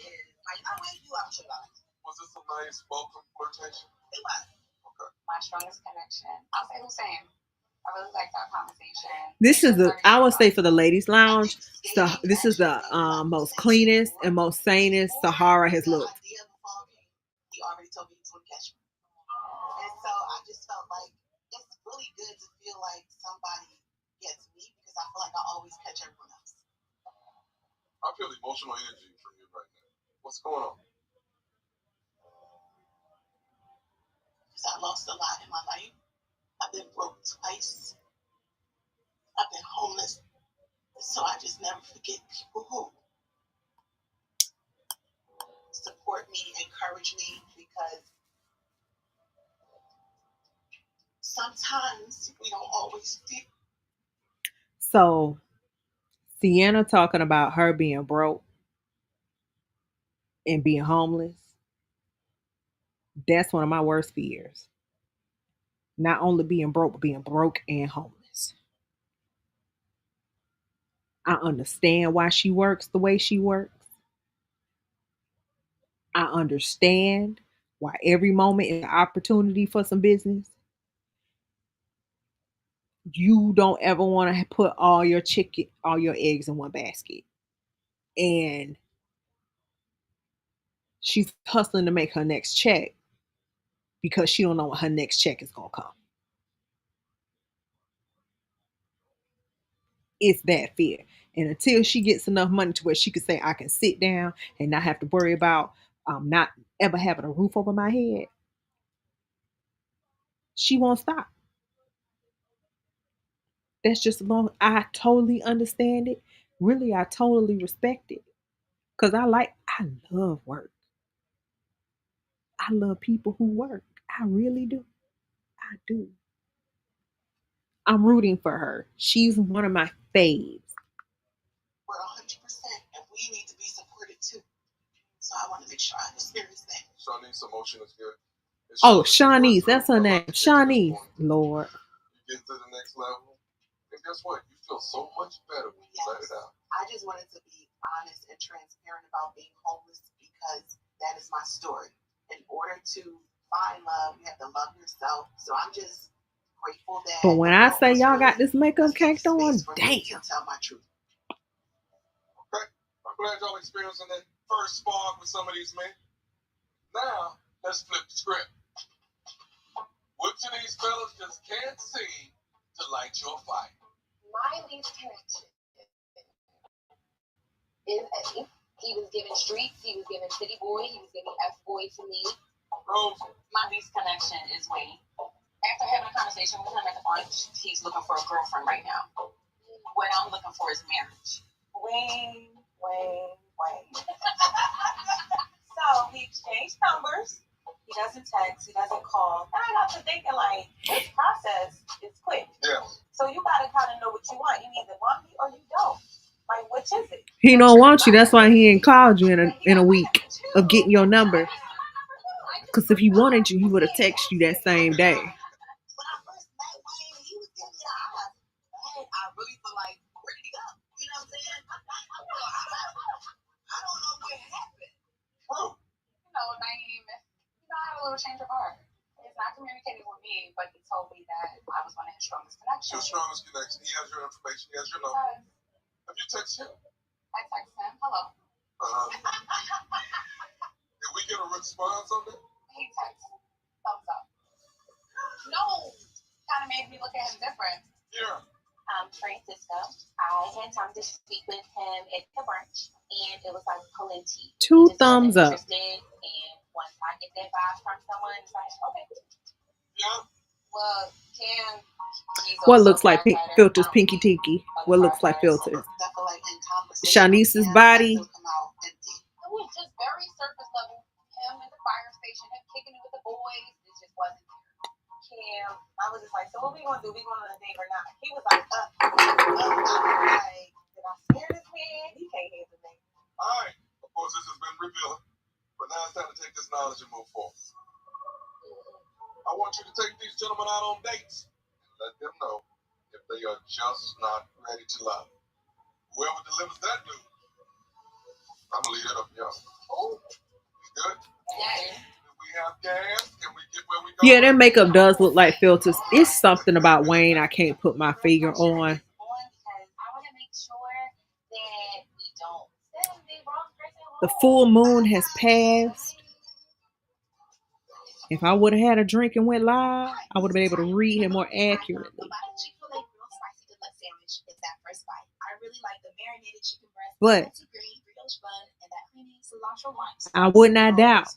Speaker 2: Was this a nice welcome flirtation?
Speaker 3: It was.
Speaker 2: Okay.
Speaker 3: My strongest connection. I'll say the same. I really like that conversation.
Speaker 1: This is I would say for the ladies' lounge. So this is the most cleanest and most sanest Sahara has looked.
Speaker 3: He already told me he was going to catch me. And so I just felt like it's really good to feel like somebody gets me because I feel like I always catch everyone else.
Speaker 2: I feel emotional energy from you right now. What's going on?
Speaker 3: Because I lost a lot in my life. I've been broke twice. I've been homeless. So I just never forget people who support me, encourage me, because sometimes we don't always feel.
Speaker 1: So Sienna talking about her being broke and being homeless. That's one of my worst fears. Not only being broke, but being broke and homeless. I understand why she works the way she works. I understand why every moment is an opportunity for some business. You don't ever want to put all your eggs in one basket. And she's hustling to make her next check because she don't know what her next check is gonna come. It's that fear. And until she gets enough money to where she can say, I can sit down and not have to worry about not ever having a roof over my head, she won't stop. That's just long. I totally understand it. Really, I totally respect it. Because I love work. I love people who work. I really do. I do. I'm rooting for her. She's one of my faves.
Speaker 3: We're 100%, and we need to be supported too. So I want to make sure I experience that.
Speaker 2: Shawnee's emotion is good.
Speaker 1: Oh, Shawnee's, that's her name. Shawnee's. Lord.
Speaker 2: You get to the next level, and guess what? You feel so much better when you let it out.
Speaker 3: I just wanted to be honest and transparent about being homeless because that is my story. In order to find love, you have to love yourself. So I'm just grateful that.
Speaker 1: But when I say y'all got this makeup caked on, damn.
Speaker 3: Tell my truth.
Speaker 2: Okay, I'm glad y'all experiencing that first spark with some of these men. Now, let's flip the script. Which of these fellas just can't seem to light your fire?
Speaker 3: My least connection is Eddie. He was given streets, he was given city boy, he was given F-boy to me.
Speaker 2: Rose.
Speaker 3: My least connection is Wayne. After having a conversation with him at the brunch, he's looking for a girlfriend right now. What I'm looking for is marriage. Wayne. So we exchanged numbers. He doesn't text, he doesn't call. And I got to thinking, like, this process is quick.
Speaker 2: Yeah.
Speaker 3: So you gotta kind of know what you want. You either want me or you don't. Like, which is it?
Speaker 1: He don't want you. That's why he ain't called you in a week of getting your number. Because if he wanted you, he would have texted you that same day.
Speaker 3: When I first met Wayne, he was giving me the eyes. I really feel like, where did he go? You know what I'm saying? I don't know what happened.
Speaker 2: True.
Speaker 3: Naeem, I had a little change of heart. He's not communicating with me, but he told me that I was one of his strongest connections.
Speaker 2: Your strongest connection. He has your information. He has your number. Have you texted him?
Speaker 3: I text him, hello.
Speaker 2: Did we get a response on that?
Speaker 3: He texts, thumbs up. No, kind of made me look at him different.
Speaker 2: Yeah.
Speaker 3: Francisco. I had time to speak with him at the brunch, and it was like pulling teeth.
Speaker 1: 2 thumbs up.
Speaker 3: And once I get that vibe from someone, it's like, okay.
Speaker 2: Yeah.
Speaker 3: Well, Cam.
Speaker 1: What looks like filters, Pinky Tiki. What looks like filters. Shanice's body.
Speaker 3: It was just very surface level. Him at the fire station, him kicking it with the boys. It just wasn't there. Cam, I was just like, so what we gonna do? We going on a date or not? He was like, I was like, did I scare this man? He can't handle me.
Speaker 2: All right. knowledge and move forward. I want you to take these gentlemen out on dates and let them know if they are just not ready to love. Whoever delivers that news, I'm gonna leave that up to y'all. Oh, good. Yeah. Do we have gas? Can we get where we go?
Speaker 1: Yeah, their makeup does look like filters. It's something about Wayne I can't put my finger on. The full moon has passed. If I would have had a drink and went live, I would have been able to read him more accurately. But I would not doubt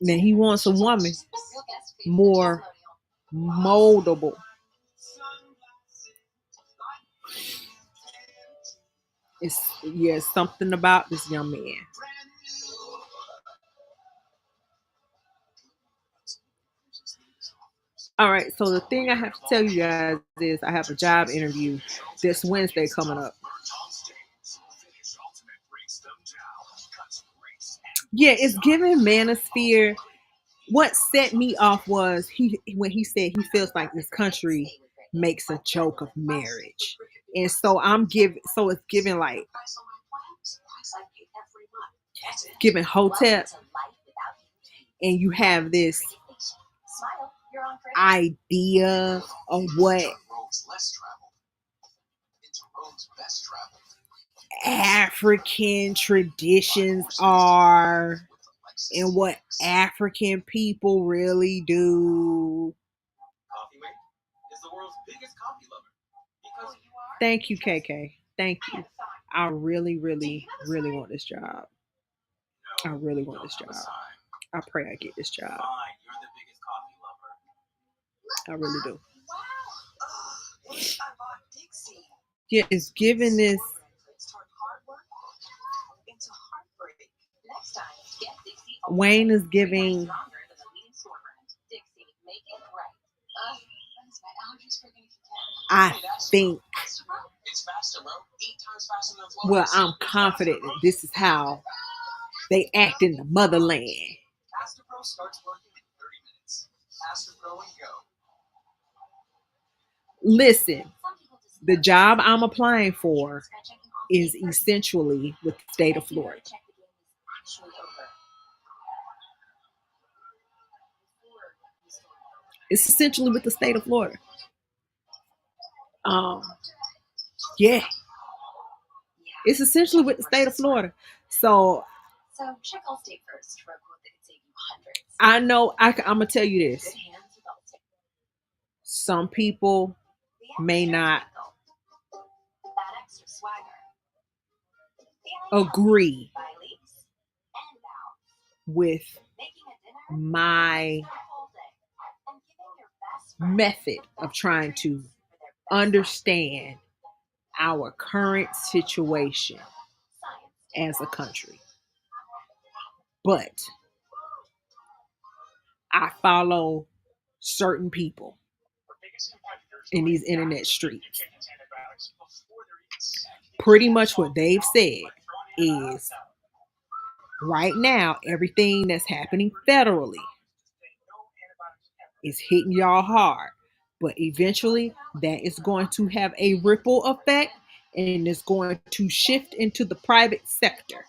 Speaker 1: that he wants a woman more moldable. It's something about this young man. All right, so the thing I have to tell you guys is I have a job interview this Wednesday coming up. Yeah, it's giving manosphere. What set me off was when he said he feels like this country makes a joke of marriage. And so it's giving like giving hotep, and you have this idea of what African traditions are and what African people really do. Thank you, KK. Thank you. I really, really, really want this job. I really want this job. I pray I get this job. I really do. Yeah, it's giving this. Wayne is giving. I think. Well, I'm confident that this is how they act in the motherland. Listen, the job I'm applying for is essentially with the state of Florida. It's essentially with the state of Florida. Yeah. It's essentially with the state of Florida. So check Allstate first for a quote that could save you hundreds. I know. I'm gonna tell you this. Some people may not agree with my method of trying to understand our current situation as a country. But I follow certain people in these internet streets. Pretty much what they've said is right now, everything that's happening federally is hitting y'all hard. But eventually, that is going to have a ripple effect and it's going to shift into the private sector.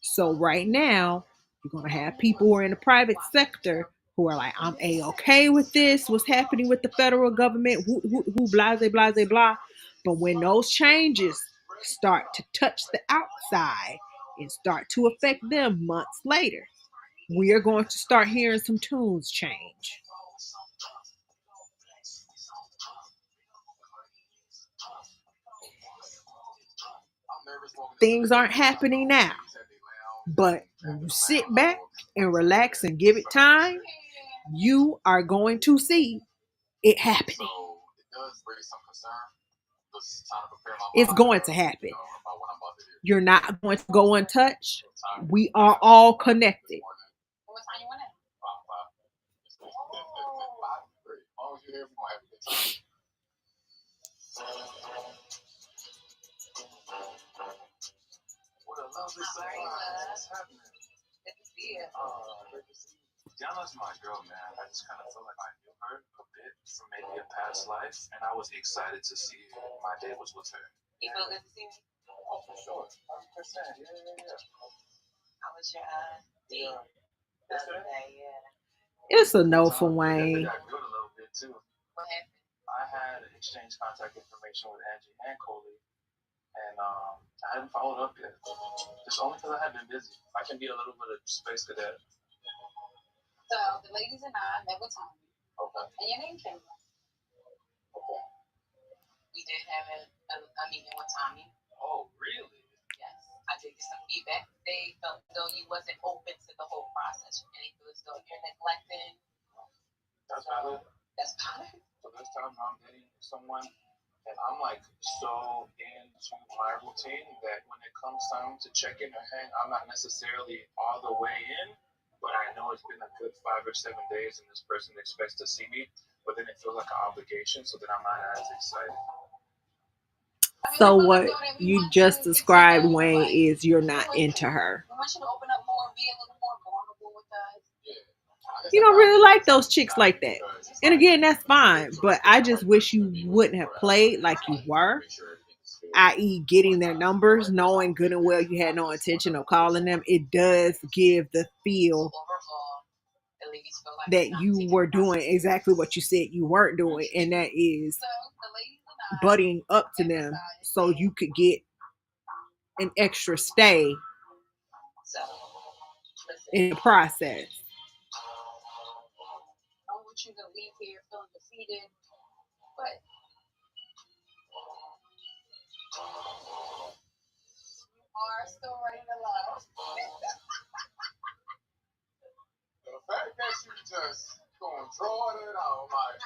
Speaker 1: So right now, you're going to have people who are in the private sector who are like, I'm A-okay with this, what's happening with the federal government, who blah, blah, blah, blah. But when those changes start to touch the outside and start to affect them months later, we are going to start hearing some tunes change. Things aren't happening now. But when you sit back and relax and give it time, you are going to see it happening. It's going to happen. You're not going to go untouched. We are all connected.
Speaker 2: What's happening? Good to see you. Good to see you. Diana's my girl, man. I just kind of feel like I knew her a bit from maybe a past life, and I was excited to see my day was with her. You feel good to see me? Oh, for sure. 100%. Yeah. How was your date? Yesterday? Yeah.
Speaker 1: It's a no for Wayne.
Speaker 2: Got good a little bit, too. What happened? I had exchanged contact information with Angie and Coley, and I hadn't followed up yet. Just only because I had been busy. I can be a little bit of space cadet.
Speaker 3: So the ladies and I met with Tommy.
Speaker 2: Okay.
Speaker 3: And your name came up.
Speaker 2: Okay.
Speaker 3: We did have a meeting with Tommy.
Speaker 2: Oh, really?
Speaker 3: Yes. I did get some feedback. They felt as though you wasn't open to the whole process. And they feel as though you're neglecting.
Speaker 2: That's valid.
Speaker 3: That's valid.
Speaker 2: So this time I'm dating someone and I'm like so into my routine that when it comes time to check in or hang, I'm not necessarily all the way in, but I know it's been a good 5 or 7 days and this person expects to see me, but then it feels like an obligation, so then I'm not as excited.
Speaker 1: So what you just described, Wayne, is you're not into her.
Speaker 3: We want you to open up more, be a little more vulnerable with us.
Speaker 1: You don't really like those chicks like that. And again, that's fine. But I just wish you wouldn't have played like you were, i.e. getting their numbers, knowing good and well you had no intention of calling them. It does give the feel that you were doing exactly what you said you weren't doing, and that is butting up to them so you could get an extra stay in the process.
Speaker 3: I don't want you to leave here feeling defeated, but you are still ready to love.
Speaker 2: The fact that you just going drawing it out, like,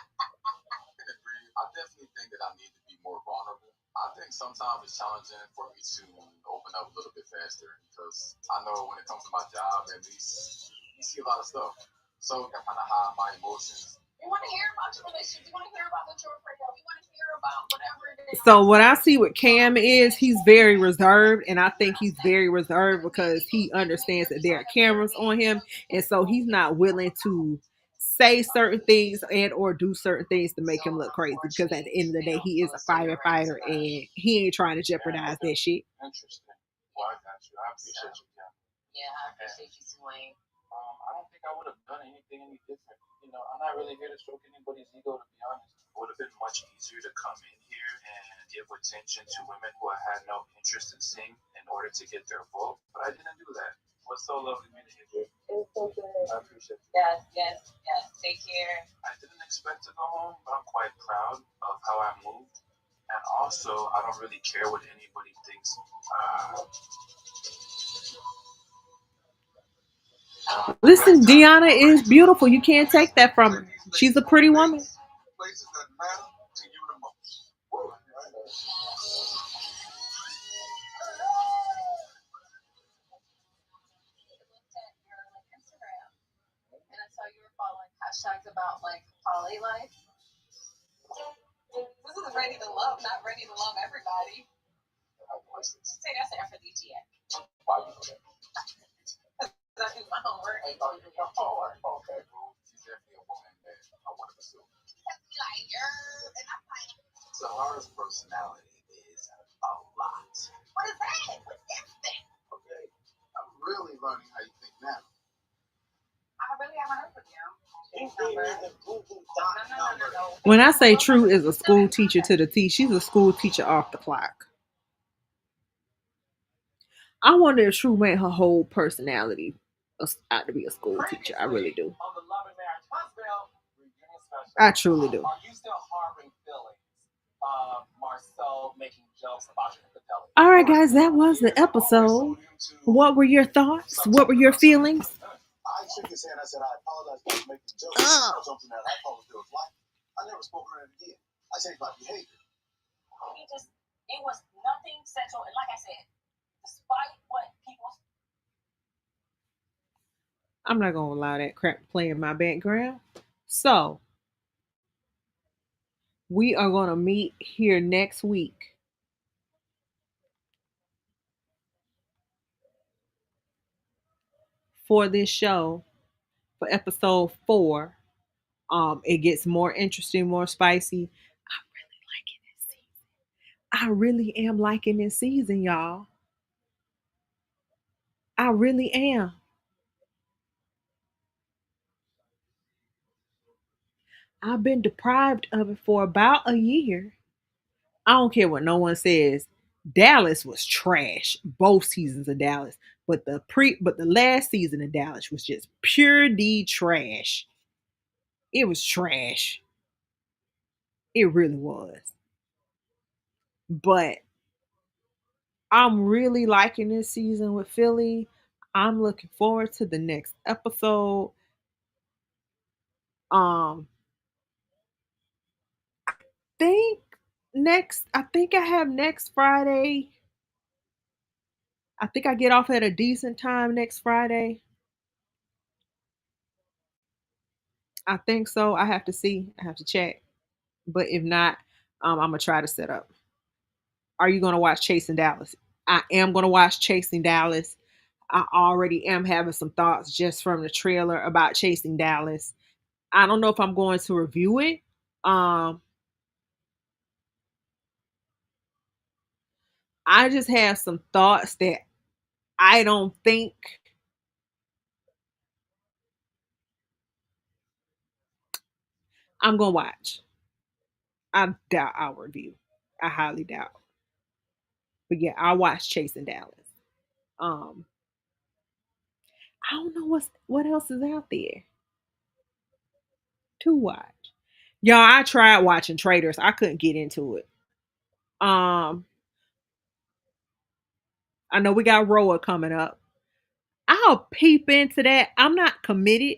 Speaker 2: I definitely think that I need to be more vulnerable. I think sometimes it's challenging for me to open up a little bit faster because I know when it comes to my job, at least you see a lot of stuff. So I kind of hide my emotions.
Speaker 3: We want to hear about your relationship. We want to hear about what you're afraid of. We want to hear about whatever it is.
Speaker 1: So what I see with Cam is he's very reserved, and I think he's very reserved because he understands that there are cameras on him, and so he's not willing to say certain things and or do certain things to make him look crazy, because at the end of the day he is a firefighter and he ain't trying to jeopardize that shit.
Speaker 2: Interesting. Well, I got you. I appreciate you, Cam.
Speaker 3: Yeah, I appreciate you, Dwayne.
Speaker 2: I don't think I would have done anything any different. You know, I'm not really here to stroke anybody's ego, to be honest. It would have been much easier to come in here and give attention to women who I had no interest in seeing in order to get their vote, but I didn't do that. It was so lovely meeting you, dear.
Speaker 3: It was so good.
Speaker 2: I appreciate you.
Speaker 3: Yes. Take care.
Speaker 2: I didn't expect to go home, but I'm quite proud of how I moved. And also, I don't really care what anybody thinks.
Speaker 1: Listen, Deanna is beautiful. You can't take that from her. She's a pretty woman.
Speaker 2: Places that matter to you the most.
Speaker 3: Looked at your Instagram, and I saw you were following hashtags about poly life. This is ready to love, not ready to love everybody. Say that's an aphrodisiac.
Speaker 2: Why do you know that?
Speaker 3: I do my homework.
Speaker 2: Okay, well, she's definitely a woman that I want to pursue. Sahara's personality is a lot.
Speaker 3: What is that? What's that thing?
Speaker 2: Okay, I'm really learning how you think now.
Speaker 3: I really haven't heard from you. No.
Speaker 1: When I say True is a school teacher to the T, she's a school teacher off the clock. I wonder if True made her whole personality out to be a school teacher. I really do. I truly do.
Speaker 2: Are you still harboring feelings of Marcel making jokes about your infidelity?
Speaker 1: All right, guys, that was the episode. What were your thoughts? What were your feelings?
Speaker 2: I shook his hand. I said, I apologize for making jokes or something that I thought it was like. I never spoke around it again. I changed my behavior.
Speaker 3: It was nothing sexual. And like I said, despite what people...
Speaker 1: I'm not going to allow that crap to play in my background. So, we are going to meet here next week for this show for episode 4. It gets more interesting, more spicy. I really am liking this season, y'all. I really am. I've been deprived of it for about a year. I don't care what no one says. Dallas was trash. Both seasons of Dallas, but the last season of Dallas was just pure D trash. It was trash. It really was. But I'm really liking this season with Philly. I'm looking forward to the next episode. Um, think I think I have next Friday. I think I get off at a decent time next Friday. I think so. I have to see. I have to check. But if not, I'm gonna try to set up. Are you gonna watch Chasing Dallas? I am gonna watch Chasing Dallas. I already am having some thoughts just from the trailer about Chasing Dallas. I don't know if I'm going to review it. Um, I just have some thoughts that I don't think I'm gonna watch. I doubt I'll review. I highly doubt. But yeah, I'll watch Chasing Dallas. Um, I don't know what else is out there to watch. Y'all, I tried watching Traders. I couldn't get into it. Um, I know we got Roa coming up. I'll peep into that. I'm not committed.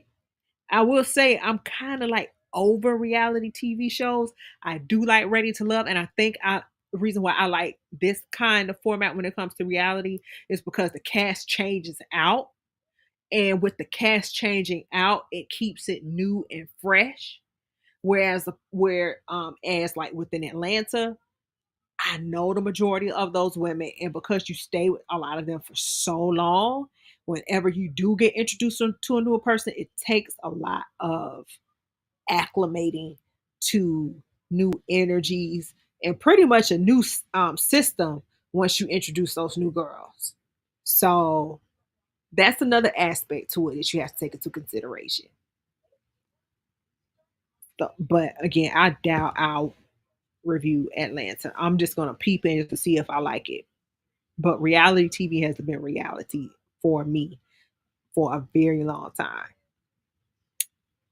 Speaker 1: I will say I'm kind of like over reality TV shows. I do like Ready to Love, and I think the reason why I like this kind of format when it comes to reality is because the cast changes out, and with the cast changing out, it keeps it new and fresh. Whereas as like within Atlanta, I know the majority of those women, and because you stay with a lot of them for so long, whenever you do get introduced to a newer person, it takes a lot of acclimating to new energies and pretty much a new system once you introduce those new girls. So that's another aspect to it that you have to take into consideration. So, but again, I doubt I'll review Atlanta. I'm just gonna peep in to see if I like it. But reality TV has been reality for me for a very long time.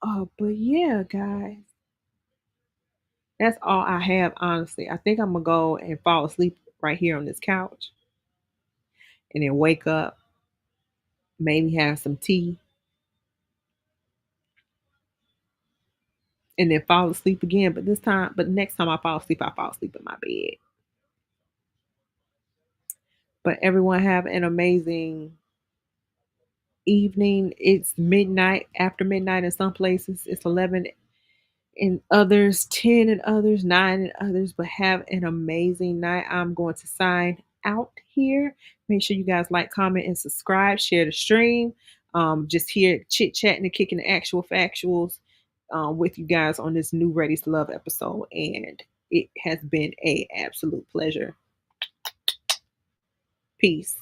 Speaker 1: Oh, but yeah, guys, that's all I have, honestly. I think I'm gonna go and fall asleep right here on this couch and then wake up, maybe have some tea, and then fall asleep again. But next time I fall asleep, I fall asleep in my bed. But everyone have an amazing evening. It's midnight, after midnight in some places. It's 11 in others, 10 in others, 9 in others. But have an amazing night. I'm going to sign out here. Make sure you guys like, comment, and subscribe. Share the stream. Just here chit chatting and kicking the actual factuals with you guys on this new Ready to Love episode. And it has been a absolute pleasure. Peace.